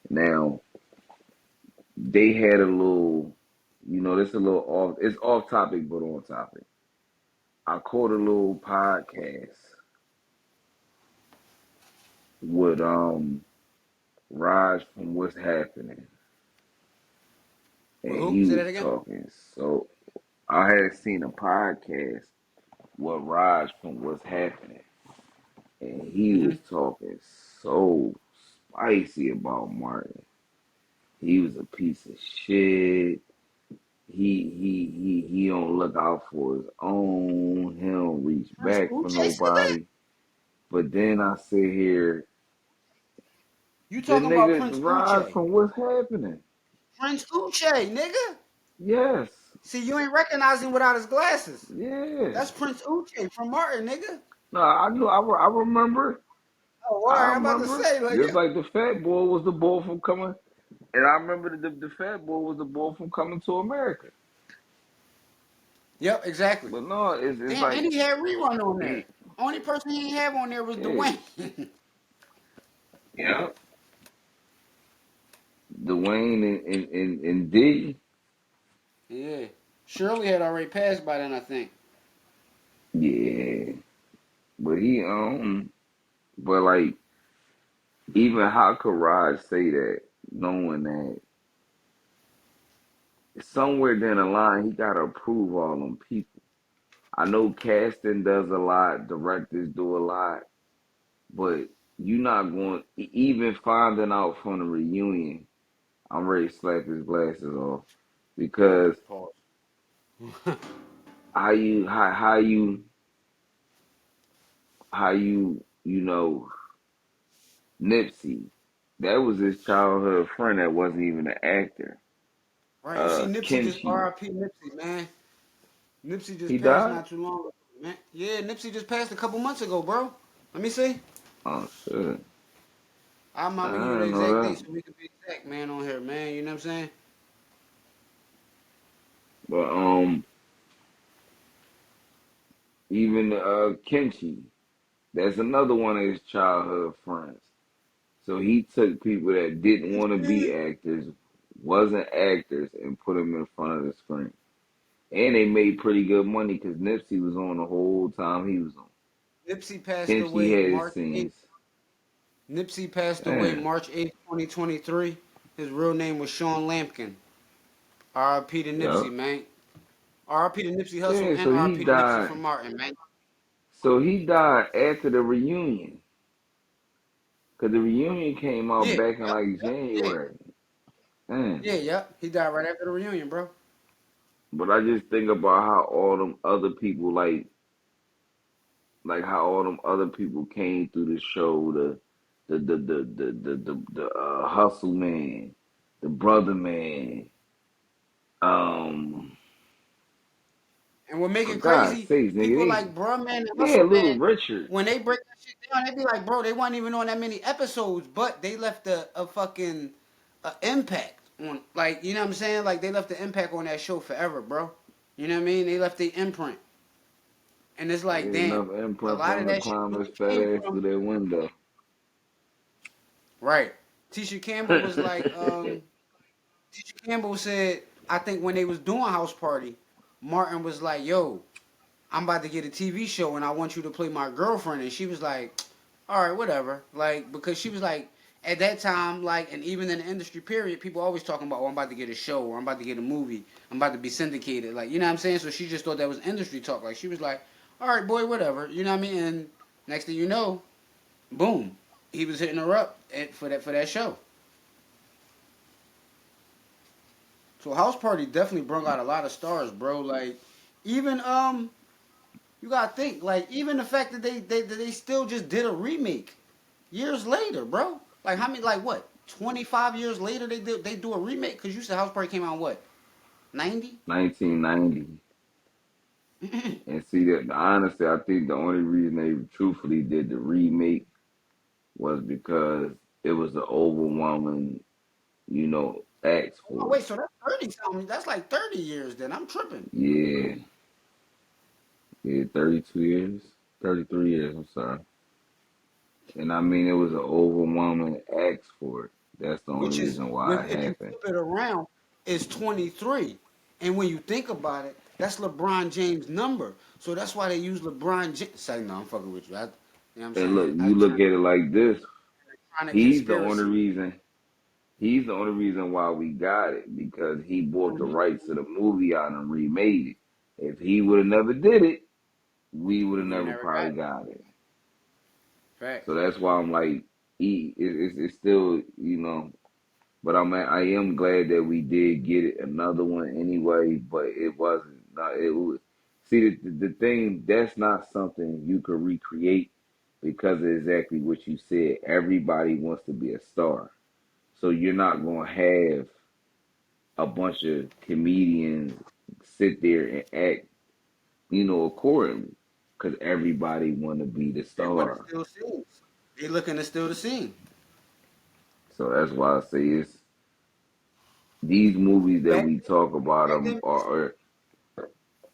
Now they had a little, this a little off. It's off topic, but on topic. I caught a little podcast with Raj from What's Happening, With and who? he Say was that again. talking. So I had seen a podcast with Raj from What's Happening, and he Mm-hmm. was talking so spicy about Martin. He was a piece of shit. He don't look out for his own. He don't reach Prince back for Uche said that? nobody. But then I sit here, You the talking about nigga Prince Rod Uche? from What's Happening. Prince Uche, nigga. Yes. See, you ain't recognizing without his glasses. Yeah. That's Prince Uche from Martin, nigga. No, I knew. I remember. Oh, I word. I'm about to remember. say, like, Just yeah. like the Fat Boy was the boy from coming, and I remember the Fat Boy was the boy from Coming to America. Yep, exactly. But no, it's Damn, and like he had rerun on there. he, Only person he didn't have on there was yeah, Dwayne. yeah. Dwayne and D, Yeah. Shirley had already passed by then, I think. yeah. But but like even how could Raj say that, knowing that somewhere down the line he gotta approve all them people. I know casting does a lot, directors do a lot, but you're not going even finding out from the reunion. I'm ready to slap his glasses off because Pause. how you Nipsey, that was his childhood friend that wasn't even an actor. Right, you see Nipsey just Kimchi, RIP Nipsey, man. Nipsey he just passed died. not too long ago, man. Yeah, Nipsey just passed a couple months ago, bro. Let me see. Oh shit, I'm I not gonna give you the didn't know exact date that. so we can be exact, man, on here, man. You know what I'm saying? But even Kimchi, that's another one of his childhood friends. So he took people that didn't want to be actors, wasn't actors, and put them in front of the screen. And they made pretty good money because Nipsey was on the whole time he was on. Nipsey passed Kimchi away had his March 8th. scenes. Nipsey passed away Damn. March 8th, 2023. His real name was Sean Lampkin. RIP to Nipsey, Yup. man. RIP to Nipsey Hussle Yeah, and so he RIP to Nipsey died. from Martin, man. So he died after the reunion. Because the reunion came out Yeah, back in yep, like yep, yeah. January. Damn. Yeah, yep. He died right after the reunion, bro. But I just think about how all them other people, like how all them other people came through the show, the hustle man, the brother man, um, And what make for it God's crazy, sakes, nigga, people like Bruh Man and yeah, Hustle Little Man, Richard. when they break that shit down, they be like, bro, they weren't even on that many episodes, but they left a fucking impact. on, like, you know what I'm saying? Like they left the impact on that show forever, bro. You know what I mean? They left the imprint, and it's like, There's damn, enough a imprint for lot him of to that shit climb his really fat came ass through from that window. right. Tisha Campbell was like, Tisha Campbell said, I think when they was doing House Party, Martin was like, yo, I'm about to get a TV show and I want you to play my girlfriend. And she was like, all right, whatever. Like, because she was like, at that time, like, and even in the industry period, people always talking about, oh, I'm about to get a show or I'm about to get a movie. I'm about to be syndicated. Like, you know what I'm saying? So she just thought that was industry talk. Like, she was like, all right, boy, whatever. You know what I mean? And next thing you know, boom, he was hitting her up for that show. So House Party definitely brought out a lot of stars, bro. Like, even you gotta think, like, even the fact that they still just did a remake years later, bro. Like how many, like what, 25 years later they do a remake? Cause you said House Party came out in what, 90? 1990. And see that honestly, I think the only reason they truthfully did the remake was because it was the overwhelming, ask Oh for it. wait, so that's 30 something. That's like 30 years. Then I'm tripping. Yeah, yeah, 32 years, 33 years. I'm sorry. And I mean, it was an overwhelming ask for it. That's the only Which is, reason why with, it if you happened. flip it around, is 23. And when you think about it, that's LeBron James' number. So that's why they use LeBron James. Say no, I'm fucking with you. You know what I'm And look, saying? I you look trying at it like this. to He's the only conspiracy. reason. He's the only reason why we got it because he bought the Mm-hmm. rights to the movie out and remade it. If he would have never did it, we would We have would have never never probably got it. got it. Facts. So that's why I'm like, it's still, but I am glad that we did get it, another one anyway. But it wasn't. It was, see the thing that's not something you could recreate because of exactly what you said. Everybody wants to be a star, so you're not gonna have a bunch of comedians sit there and act, accordingly, because everybody want to be the They want to star. steal scenes. They looking to steal the scene. So that's why I say it's these movies that Back we talk about back them then,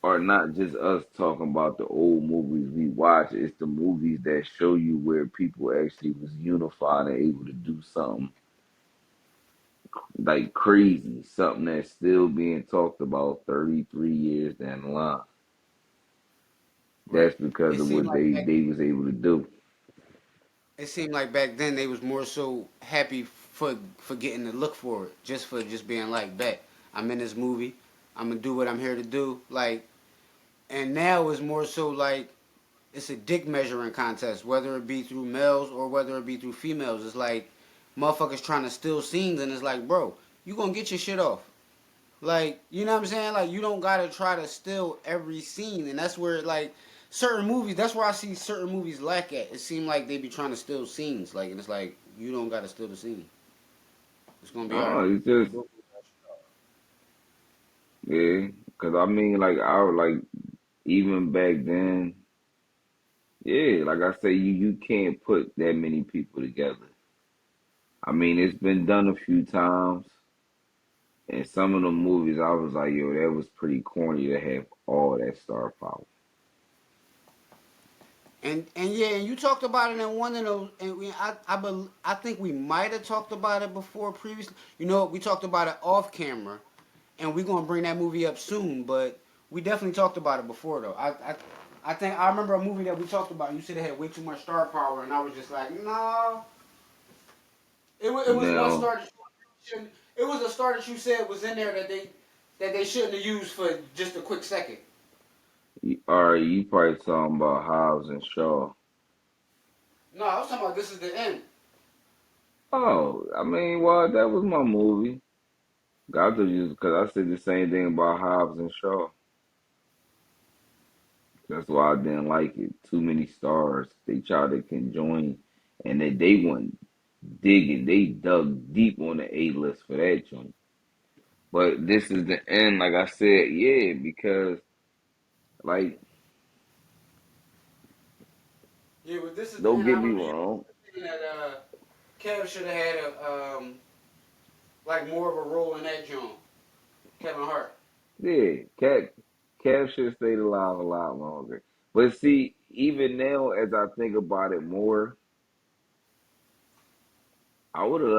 are not just us talking about the old movies we watch. It's the movies that show you where people actually was unified and able to do something like crazy, something that's still being talked about 33 years down the line. right? That's because It of seemed what like back. they was able to do. It seemed like back then they was more so happy for getting to look for it, just for just being like, bet I'm in this movie, I'm gonna do what I'm here to do. Like, and now it's more so like it's a dick measuring contest, whether it be through males or whether it be through females. It's like motherfuckers trying to steal scenes, and it's like, bro, you gonna get your shit off. Like, you know what I'm saying? Like, you don't gotta try to steal every scene, and that's where like certain movies. That's where I see certain movies lack at. It seemed like they be trying to steal scenes, like, and it's like you don't gotta steal the scene. It's gonna be all No, right. it's just yeah. Because I mean, like like even back then, yeah. Like I say, you can't put that many people together. I mean, it's been done a few times. And some of the movies, I was like, yo, that was pretty corny to have all that star power. And yeah, and you talked about it in one of those, and I think we might have talked about it before previously. You know, we talked about it off camera, and we're gonna bring that movie up soon. But we definitely talked about it before, though. I think I remember a movie that we talked about. And you said it had way too much star power, and I was just like, no. It was one Now, star that you shouldn't. It was a star that you said was in there that they shouldn't have used for just a quick second. all right, you probably talking about Hobbs and Shaw. No, I was talking about This Is the End. Oh, I mean, well, that was my movie. Got to use because I said the same thing about Hobbs and Shaw. That's why I didn't like it. Too many stars. They tried to conjoin, and they went digging. They dug deep on the A list for that joint. But this is the end, like I said, yeah, because like Yeah, but This Is the don't End. I get me remember you wrong. saying that Kev should have had a like more of a role in that joint. Kevin Hart. Yeah, Kev should have stayed alive a lot longer. But see, even now, as I think about it more, I would have.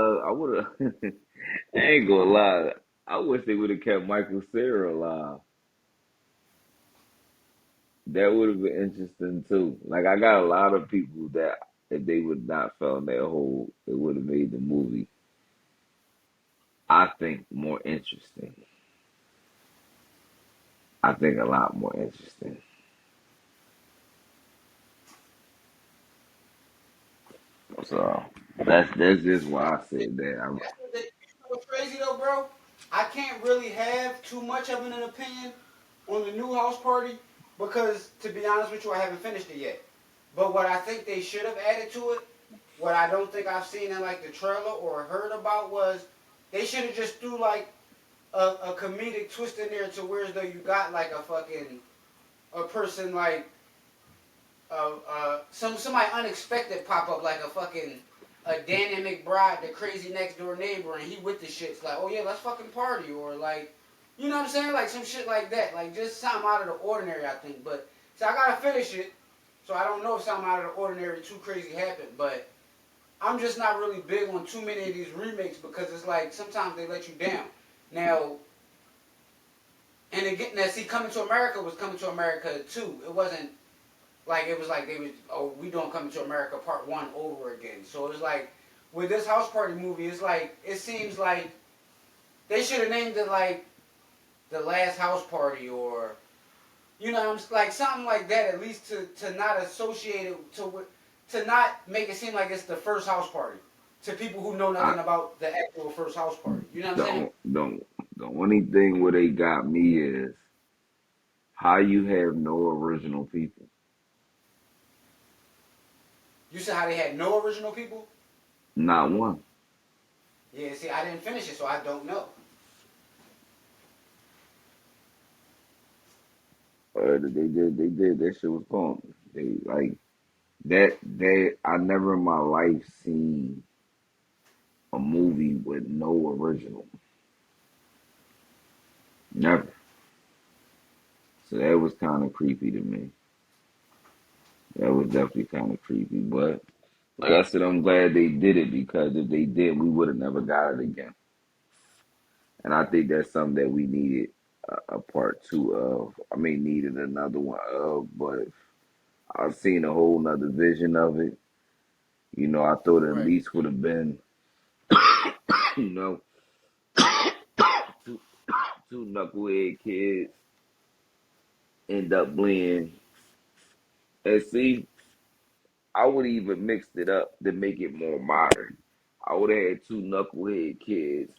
I ain't gonna lie. I wish they would have kept Michael Cera alive. That would have been interesting too. Like I got a lot of people that if they would not found that hole, it would have made the movie, I think, more interesting. I think a lot more interesting. So that's just why I said that. You know what's crazy though, bro? I can't really have too much of an opinion on the new house party because, to be honest with you, I haven't finished it yet. But what I think they should have added to it, what I don't think I've seen in like the trailer or heard about was they should have just threw like a comedic twist in there to where as though you got like a fucking a person like somebody unexpected pop up like a fucking a Danny McBride, the crazy next door neighbor, and he with the shit. It's like, oh yeah, let's fucking party, or like, you know what I'm saying, like some shit like that, like just something out of the ordinary, I think. But so I gotta finish it, so I don't know if something out of the ordinary too crazy happened. But I'm just not really big on too many of these remakes because it's like sometimes they let you down. Now, and again, now see, Coming to America was Coming to America too. It wasn't like it was like they was, oh, we don't Come to America Part 1 over again. So it's like with this house party movie, it's like it seems like they should have named it like the last house party, or you know, like something like that, at least to not associate it to not make it seem like it's the first house party to people who know I nothing about the actual first house party. You know what I'm saying? the only thing where they got me is how you have no original people. You said how they had no original people. Not one. Yeah, see, I didn't finish it, so I don't know. They did that shit was fun. They like that I never in my life seen a movie with no original. Never. So that was kind of creepy to me. That was definitely kind of creepy. But like I said, I'm glad they did it because if they did, we would have never got it again. And I think that's something that we needed a part two of. I mean, needed another one of, but I've seen a whole nother vision of it. You know, I thought it at Right. least would have been, you know, two, two knucklehead kids end up being. And see, I would even mixed it up to make it more modern. I would have had two knucklehead kids,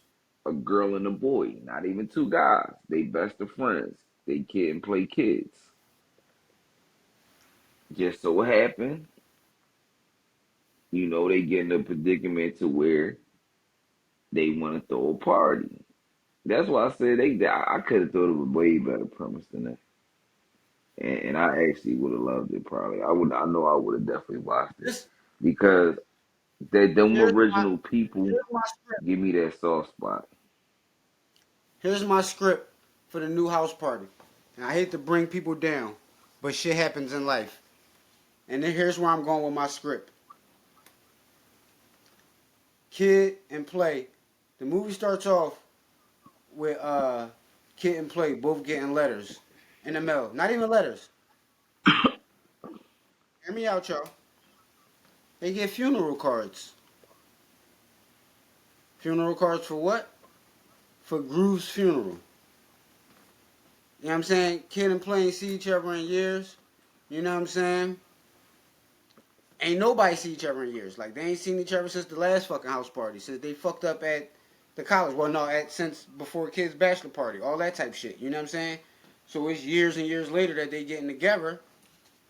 a girl and a boy, not even two guys. They best of friends. They kid and play kids. Just so happened, they get in a predicament to where they want to throw a party. That's why I said I could have thought of a way better premise than that. And I actually would have loved it probably. I would. I know I would have definitely watched it This because them here's my original people here's my script. give me that soft spot. Here's my script for the new house party. And I hate to bring people down, but shit happens in life. And then here's where I'm going with my script. Kid and play. The movie starts off with kid and play both getting letters in the mail. Not even letters. Hear me out, y'all. They get funeral cards. Funeral cards for what? For Groove's funeral. You know what I'm saying? Kid and play ain't see each other in years. You know what I'm saying? Ain't nobody see each other in years. Like they ain't seen each other since the last fucking house party. Since they fucked up at the college. Well, no, since before kids' bachelor party. All that type shit. You know what I'm saying? So it's years and years later that they getting together.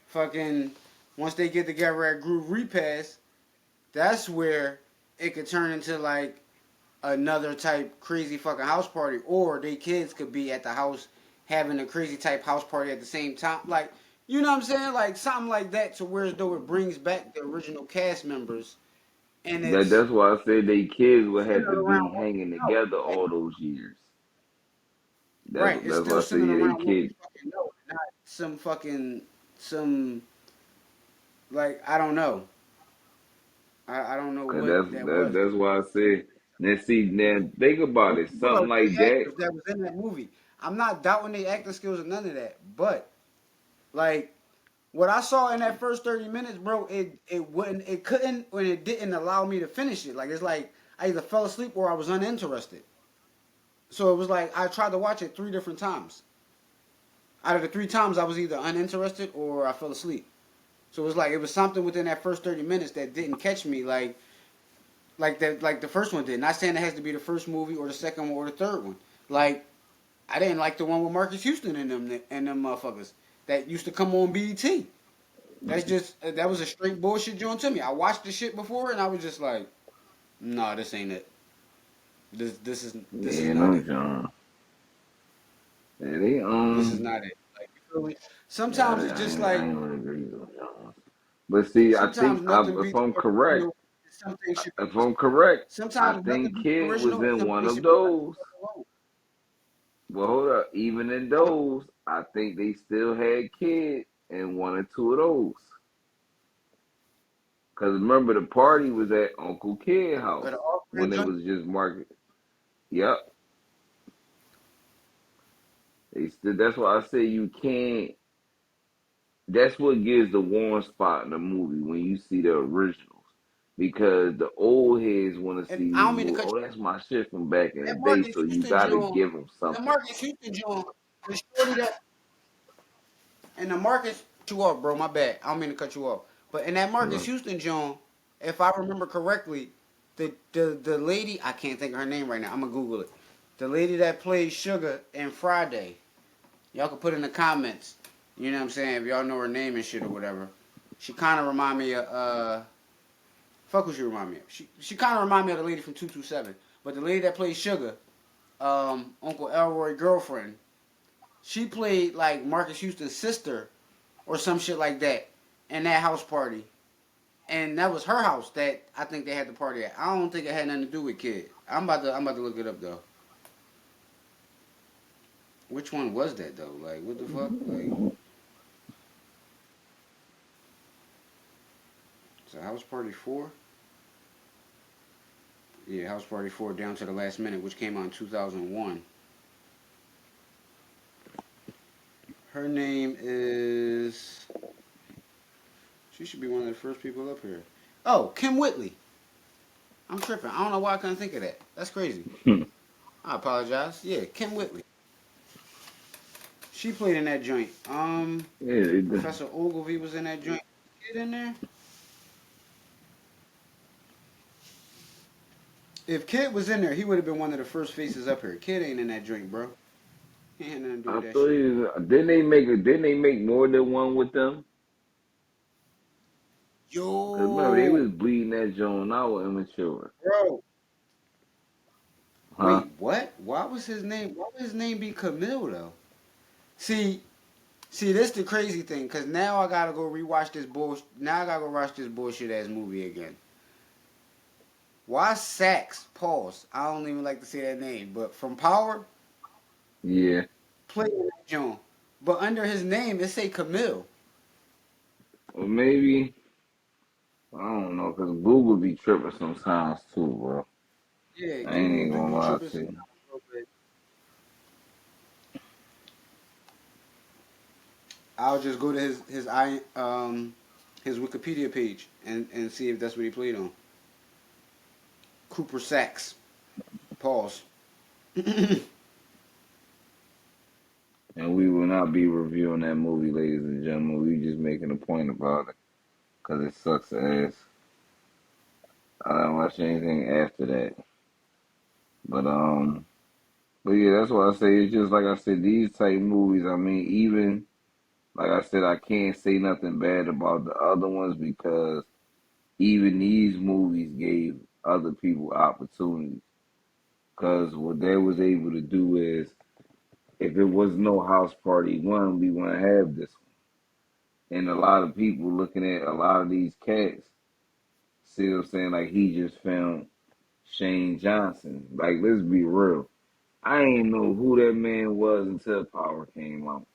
Fucking once they get together at Groove Repass, that's where it could turn into like another type crazy fucking house party, or they kids could be at the house having a crazy type house party at the same time. Like, you know what I'm saying? Like something like that to where as though it brings back the original cast members and That's why I said they kids would have centered to be around what hanging we know. together all those years. Right. It's That's why still I say centered yeah, they around what we kid. fucking know, not some like I don't know. I don't know Cause what that was. that's why I said. Now see, now think about it. People are Something great like that. actors that was in that movie. I'm not doubting their acting skills or none of that, but like what I saw in that first 30 minutes, bro, it couldn't when it didn't allow me to finish it. Like it's like I either fell asleep or I was uninterested. So it was like I tried to watch it 3 different times. Out of the 3 times, I was either uninterested or I fell asleep. So it was like it was something within that first 30 minutes that didn't catch me like the first one did. Not saying it has to be the first movie or the second one or the third one. Like I didn't like the one with Marcus Houston and them motherfuckers that used to come on BET. That's just that was a straight bullshit joint to me. I watched the shit before and I was just like, nah, this ain't it. This is Yeah, not no, it. John. Yeah, they This is not it. Like you feel me? Yeah, Sometimes it's just I like ain't really agree with them, John. But see, I sometimes think nothing if beats I'm the correct, original. Some things should if I'm correct, I sometimes nothing think beats the Kid was original, and in some one things of should be left those. the fuck alone. Well, hold up. Even in those, I think they still had Kid in one or two of those. Cause remember the party was at Uncle Kid house But the off-brand when it joint, was just market. Yep. They still. That's why I say you can't. That's what gives the warm spot in the movie when you see the originals, because the old heads want to and see I these don't mean to movies. cut Oh, that's my shit from back in you. the That day. Marcus So you Houston gotta joint, give them that something. Marcus Houston joint, the shorty that and the Marcus you off, bro. My bad. I don't mean to cut you off. But in that Marcus Mhm. Houston joint, if I remember correctly, the lady I can't think of her name right now. I'm gonna Google it. The lady that plays Sugar in Friday. Y'all can put in the comments. You know what I'm saying? If y'all know her name and shit or whatever. She kind of remind me of fuck who she remind me of. She kind of remind me of the lady from 227. But the lady that plays Sugar, Uncle Elroy girlfriend, she played like Marcus Houston's sister or some shit like that in that house party. And that was her house that I think they had the party at. I don't think it had nothing to do with Kid. I'm about to look it up though. Which one was that though? Like what the fuck? Like so house party 4? Yeah, house party 4 down to the last minute, which came out in 2001. Her name is. She should be one of the first people up here. Oh, Kim Whitley. I'm tripping. I don't know why I couldn't think of that. That's crazy. I apologize. Yeah, Kim Whitley. She played in that joint. Yeah, they did. Professor Ogilvy was in that joint. Kid in there? If Kid was in there, he would have been one of the first faces up here. Kid ain't in that joint, bro. He ain't nothing to do I with that thought shit. you. Didn't they make more than one with them? Cause remember they Yo, was bleeding that joint out immature. bro. Huh? Wait, what? Why was his name? Why would his name be Camille though? See, See, this the crazy thing, cause now I gotta go rewatch this bull. Now I gotta go watch this bullshit ass movie again. Why Sax? Pause. I don't even like to say that name, but from Power Yeah. played that John. But under his name, it say Camille. Or maybe I don't know, cause Google be tripping sometimes too, bro. Yeah, I ain't Google even do gonna be lie tripping to sometimes, you. bro, but I'll just go to his Wikipedia page and see if that's what he played on. Cooper Sax. Pause. And we will not be reviewing that movie, ladies and gentlemen. We just making a point about it, cause it sucks ass. I don't watch anything after that. But but yeah, that's why I say it's just like I said, these type movies. I mean, even like I said, I can't say nothing bad about the other ones because even these movies gave other people opportunities. Because what they was able to do is, if it was no house party one, we want to have this one. And a lot of people looking at a lot of these cats See what I'm saying? Like he just found Shane Johnson. Like let's be real. I ain't know who that man was until Power came out.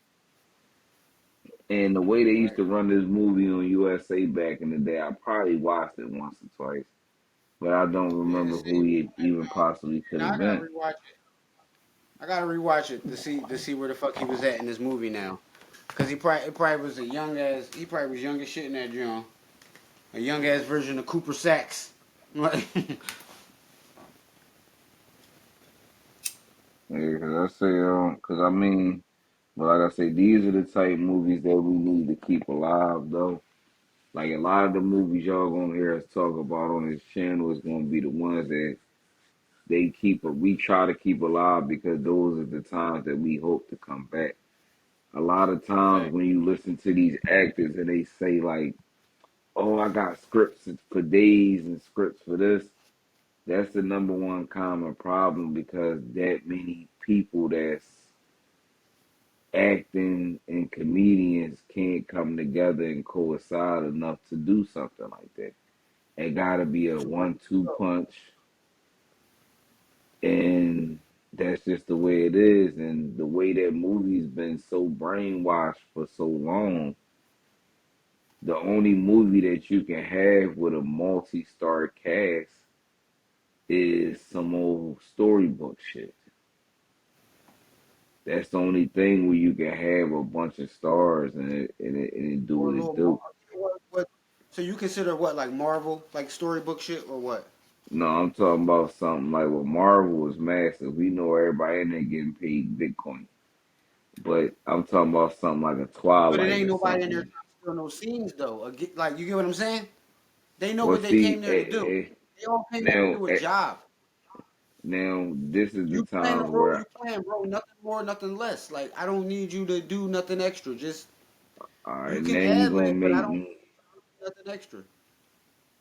And the way they used Right. to run this movie on USA back in the day, I probably watched it once or twice, but I don't Yeah. remember See, who he even possibly could now I have gotta been. rewatch it. I gotta rewatch it to see where the fuck he was at in this movie now. Cause he probably was a young ass. He probably was young as shit in that joint. A young ass version of Cooper Sacks. Right. Yeah, cause I say, cause I mean, but like I say, these are the type movies that we need to keep alive, though. Like a lot of the movies y'all gonna hear us talk about on this channel is gonna be the ones that we try to keep alive because those are the times that we hope to come back. A lot of times Fact. when you listen to these actors and they say like, "Oh, I got scripts for days and scripts for this," that's the number one common problem because that many people that's acting and comedians can't come together and coincide enough to do something like that. It gotta be a Too much 1-2 ego. punch, and that's just the way it is. And the way that movie's been so brainwashed for so long, the only movie that you can have with a multi-star cast is some old storybook shit. That's the only thing where you can have a bunch of stars and it do Or a what it little do. what? So you consider what like Marvel, like storybook shit, or what? No, I'm talking about something like what Marvel is massive. We know everybody in there getting paid Bitcoin. But I'm talking about something like a But it Twilight ain't or nobody in there something. trying to steal no scenes though. Like you get what I'm saying? They know Well, what they see, came there to do. They all came there to now, do a job. now this is the You playing the times role you where, playing, bro. Nothing more, nothing less. Like I don't need you to do nothing extra. Just all you right, can now you ad gonna lib, but I make don't me, need nothing extra.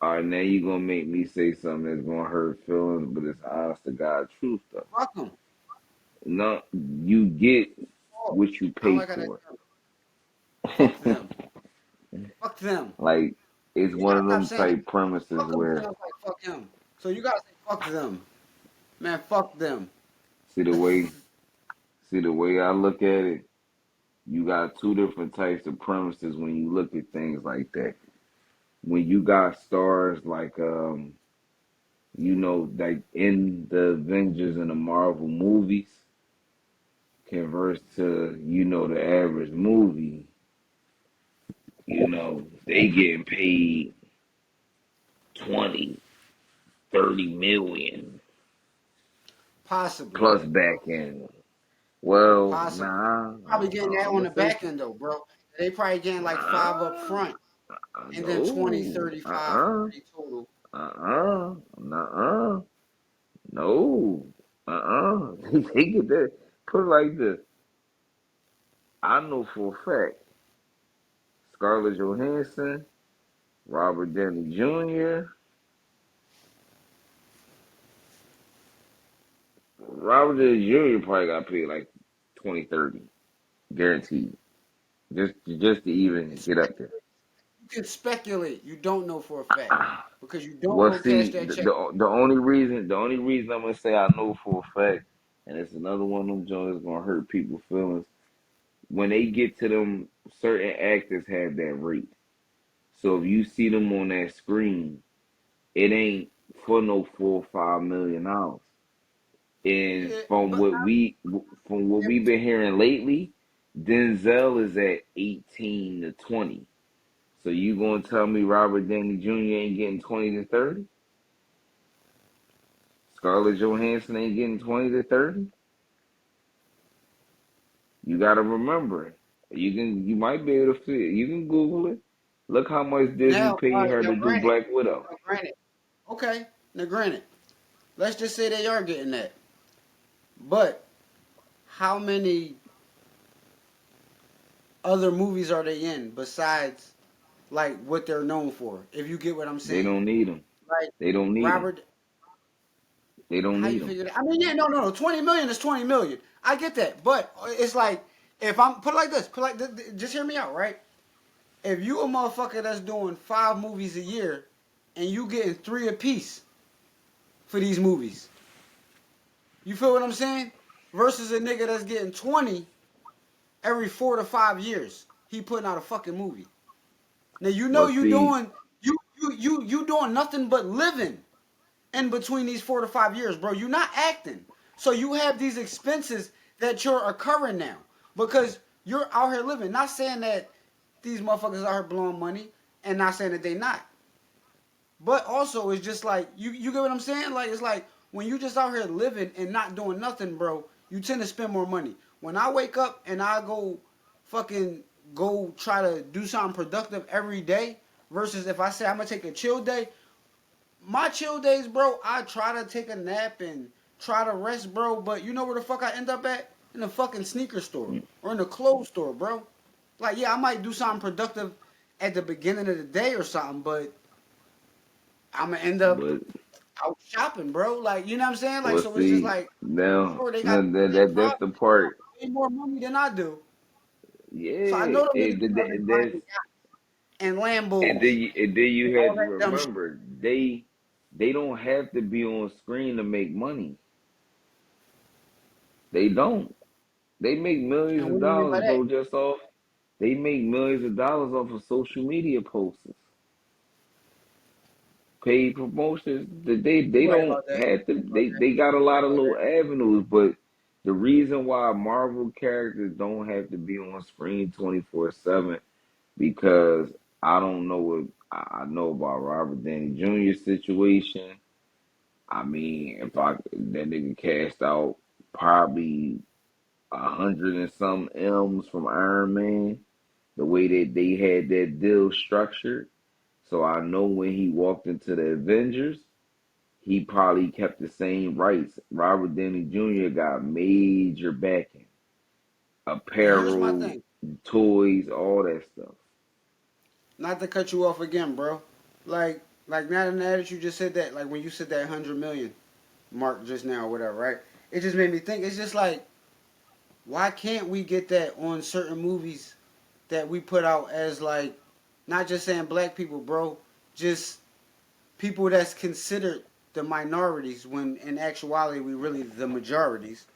all right, now you gonna make me say something that's gonna hurt feelings, but it's honest to God truth though. Fuck them. No, you get Oh, what you I don't pay like how that for. sounds. Fuck them. Fuck them. Like it's You one gotta of stop them saying type premises fuck them where sounds like fuck him. So you gotta say fuck them. Man, fuck them. see the way see the way I look at it, you got two different types of premises when you look at things like that. When you got stars like like in the Avengers and the Marvel movies, converse to, the average movie, they getting paid 20, 30 million Possibly. plus back end. Well, Possibly. nah, Probably getting that I'm on gonna the say back end though, bro. They probably getting like five up nah, front and then 20, no, 35, 40 total. uh, no, they get that. Put it like this: I know for a fact Scarlett Johansson, Robert Downey Jr., Robert Downey Jr. probably got paid like 20, 30, guaranteed, just to even It's get up there. You can speculate. You don't know for a fact because you don't Well, go cash see, that check. the only reason I'm gonna say I know for a fact, and it's another one of them joints that's gonna hurt people's feelings. When they get to them, certain actors have that rate. So if you see them on that screen, it ain't for no $4 or $5 million. And Yeah, from but what we've been hearing lately, Denzel is at 18 to 20. So you gonna tell me Robert Downey Jr. ain't getting 20 to 30? Scarlett Johansson ain't getting 20 to 30? You gotta remember. You might be able to see it. You can Google it. Look how much Disney now, all paid right, her now to do granted, Black Widow. now granted, okay, now granted, let's just say they are getting that. But how many other movies are they in besides like what they're known for? If you get what I'm They saying, don't need them. like They don't need them. Robert, They don't how you need them. figure that? I mean, yeah, no. 20 million is 20 million. I get that, but it's like if I'm put it like this, just hear me out, right? If you a motherfucker that's doing 5 movies a year, and you getting three apiece for these movies. You feel what I'm saying? Versus a nigga that's getting 20 every 4 to 5 years. He putting out a fucking movie. Now you know But you see, doing you doing nothing but living in between these 4 to 5 years, bro. You're not acting. So you have these expenses that you're occurring now because you're out here living. Not saying that these motherfuckers out here blowing money and not saying that they not. But also it's just like you get what I'm saying? Like it's like when you just out here living and not doing nothing, bro, you tend to spend more money. When I wake up and I go fucking go try to do something productive every day versus if I say I'm gonna take a chill day, my chill days, bro, I try to take a nap and try to rest, bro, but you know where the fuck I end up at? In the fucking sneaker store or in the clothes store, bro. Like, yeah, I might do something productive at the beginning of the day or something, but I'm gonna end up but out shopping, bro. Like, you know what I'm saying? Like, well, so it's just see like, now, sure, they got now they that's probably the got part. way more money than I do. So I Yeah, know them niggas probably buying that's yachts and and Lambos then and you all had to that dumb shit. remember they don't have to be on screen to make money. They don't. They make millions And of what do you mean by dollars, that? bro, just off. They make millions of dollars off of social media posts, paid promotions. They You right don't about that. have You to. right about that. They got a You right lot of about little that. avenues, but the reason why Marvel characters don't have to be on screen 24/7 because I don't know what I know about Robert Downey Jr. situation. I mean, if I that nigga cashed out probably 100 and some M's from Iron Man, the way that they had that deal structured. So I know when he walked into the Avengers, he probably kept the same rights. Robert Downey Jr. got major backing, And here's my apparel, thing. toys, all that stuff. Not to cut you off again, bro. Like now that you just said that, like when you said that 100 million mark just now, or whatever, right? It just made me think. It's just like, why can't we get that on certain movies that we put out as like, not just saying black people, bro, just people that's considered the minorities when in actuality we really the majorities.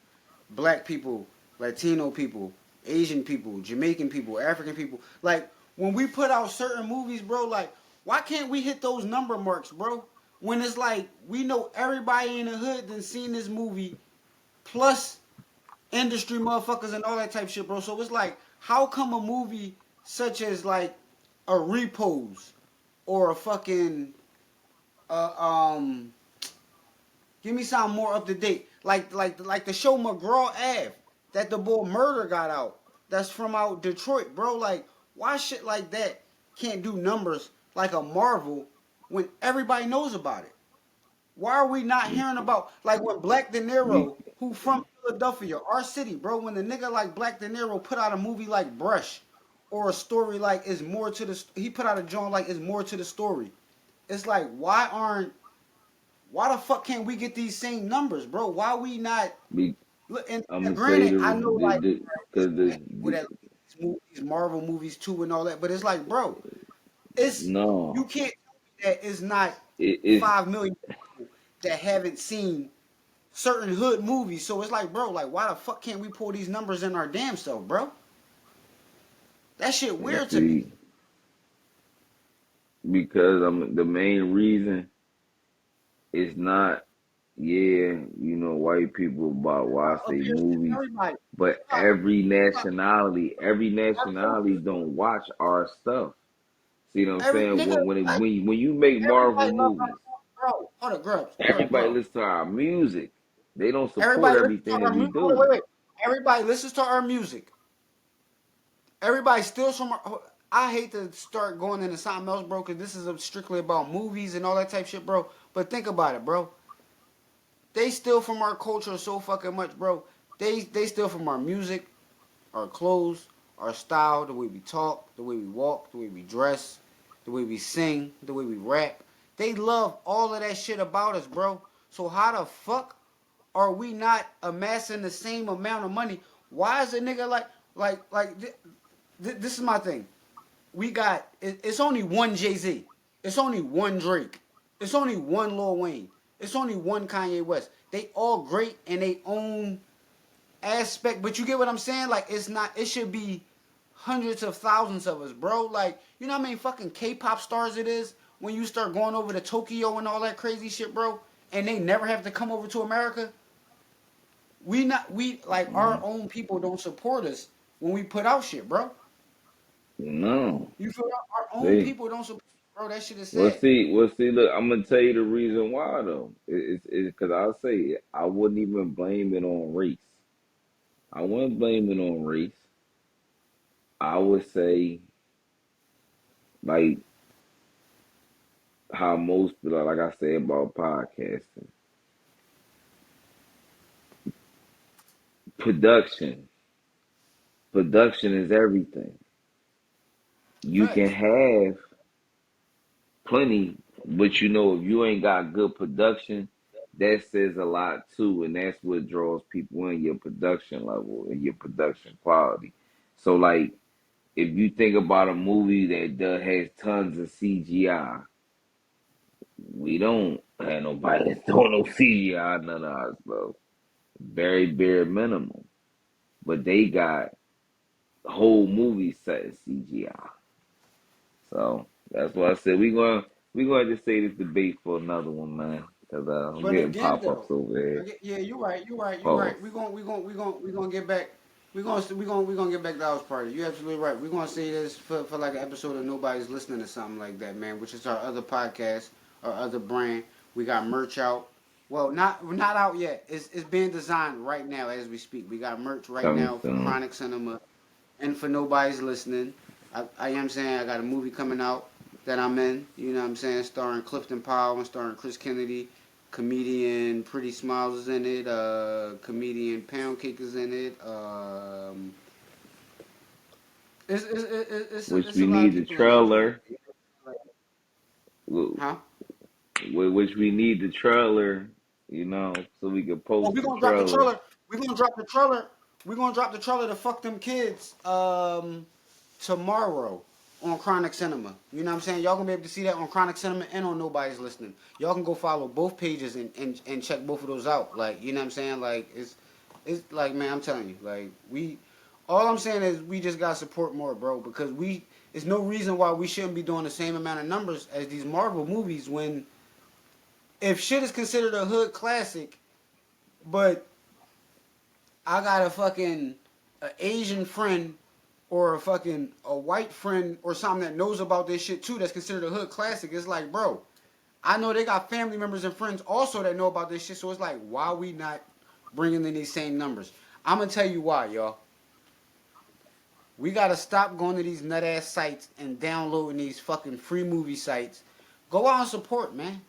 Black people, Latino people, Asian people, Jamaican people, African people. Like when we put out certain movies, bro, like why can't we hit those number marks, bro? When it's like we know everybody in the hood done seen this movie, plus industry motherfuckers and all that type shit, bro. So it's like, how come a movie such as like a Repose or a fucking uh, um give me something more up to date. Like the show McGraw Ave that the boy Murder got out. That's from out Detroit, bro. Like why shit like that can't do numbers like a Marvel when everybody knows about it? Why are we not Be, hearing about like when Black De be, Niro, who from Philadelphia, our city, bro? When the nigga like Black De Niro put out a movie like Brush, or a story like is more to the he put out a joint like is more to the story. It's like why the fuck can't we get these same numbers, bro? Why we not? be, Look, and I'm gonna say granted, I know like it's because people that these Marvel movies too and all that, but it's like, bro, it's you no, can't tell me that it's not it's 5 million people that haven't seen certain hood movies. So it's like, bro, like why the fuck can't we pull these numbers in our damn self, bro? That shit and weird to me. see because I'm the main reason is not white people about why I say Appears to movies, everybody. but Stop. Stop. every nationality Absolutely. don't watch our stuff. See what I'm Every saying? nigga, like, When you make Marvel everybody love our movies, bro. Hold up, grubs, everybody bro. listen to our music. They don't support Everybody listens to everything that our we music. Hold on, do. wait. Everybody listens to our music. Everybody steals from our. I hate to start going into something else, bro, because this is strictly about movies and all that type shit, bro. But think about it, bro. They steal from our culture so fucking much, bro. They steal from our music, our clothes, our style, the way we talk, the way we walk, the way we dress, the way we sing, the way we rap. They love all of that shit about us, bro. So how the fuck are we not amassing the same amount of money? Why is a nigga this is my thing. We got it's only one Jay Z. It's only one Drake. It's only one Lil Wayne. It's only one Kanye West. They all great in their own aspect, but you get what I'm saying? Like it's not. It should be hundreds of thousands of us, bro. Like you know how many fucking K-pop stars it is when you start going over to Tokyo and all that crazy shit, bro. And they never have to come over to America. We like our Mm, own people don't support us when we put out shit, bro. no. You feel our own See. people don't support, bro. That shit is Well, sad. see, well, see. Look, I'm gonna tell you the reason why though. It's because I'll say I wouldn't even blame it on race. I wouldn't blame it on race. I would say like how most like I say about podcasting, production. Production is everything. You can Facts. have plenty, but if you ain't got good production, that says a lot too, and that's what draws people in, your production level and your production quality. So like if you think about a movie that has tons of CGI, we don't have nobody that's doing no CGI, none of our stuff. Very bare minimum. But they got whole movies set in CGI. So that's why I said we gonna just say this debate for another one, man. Cause I'm But getting again, pop ups though, over here. yeah, you're right, you're right, you're Pause. right. We gonna get back. We gonna get back to House Party. You're absolutely right. We're gonna say this for like an episode of Nobody's Listening or something like that, man. Which is our other podcast, our other brand. We got merch out. Well, not out yet. It's being designed right now as we speak. We got merch right Coming now for soon. Chronic Cinema and for Nobody's Listening. I am saying I got a movie coming out that I'm in. You know what I'm saying? Starring Clifton Powell and starring Chris Kennedy. Comedian Pretty Smiles is in it. Comedian Pound Cake is in it. Which It's we a lot of need the people in that joint. trailer. Huh? Which we need the trailer, so we can Oh, post we the gonna drop the trailer. trailer. We gonna drop the trailer. We gonna drop the trailer to Fuck Them Kids. Tomorrow on Chronic Cinema. You know what I'm saying? Y'all gonna be able to see that on Chronic Cinema and on Nobody's Listening. Y'all can go follow both pages and check both of those out. Like, you know what I'm saying? Like it's like, man, I'm telling you, like we all I'm saying is we just gotta support more, bro, because there's no reason why we shouldn't be doing the same amount of numbers as these Marvel movies when if shit is considered a hood classic, but I got a fucking Asian friend or a white friend or something that knows about this shit too that's considered a hood classic. It's like, bro, I know they got family members and friends also that know about this shit. So it's like, why we not bringing in these same numbers? I'm gonna tell you why, y'all. We gotta stop going to these nut ass sites and downloading these fucking free movie sites. Go out and support, man.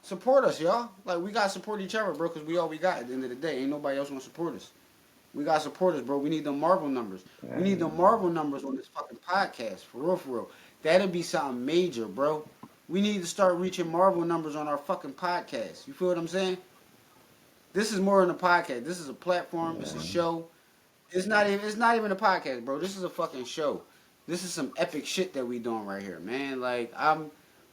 Support us, y'all. Like we gotta support each other, bro, because we all we got at the end of the day. Ain't nobody else gonna support us. We got supporters, bro. We need the Marvel numbers. We need the And, Marvel numbers on this fucking podcast. For real, for real. That'd be something major, bro. We need to start reaching Marvel numbers on our fucking podcast. You feel what I'm saying? This is more than a podcast. This is a platform. It's a yeah, show. It's not even a podcast, bro. This is a fucking show. This is some epic shit that we doing right here, man. Like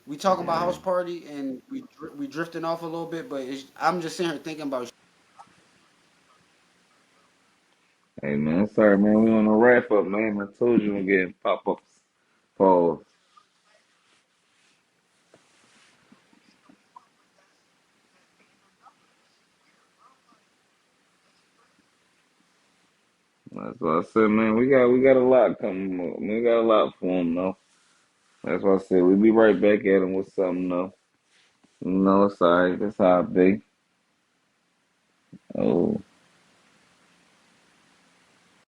we talking about yeah. house party and we drifting off a little bit, but I'm just sitting here thinking about. Hey man, sorry man, we on a wrap up, man. I told you I'm getting pop ups. Pause. That's what I said, man. We got a lot coming up. We got a lot for them, though. That's why I said we'll be right back at them with something, though. No, it's alright. That's how it be. Oh.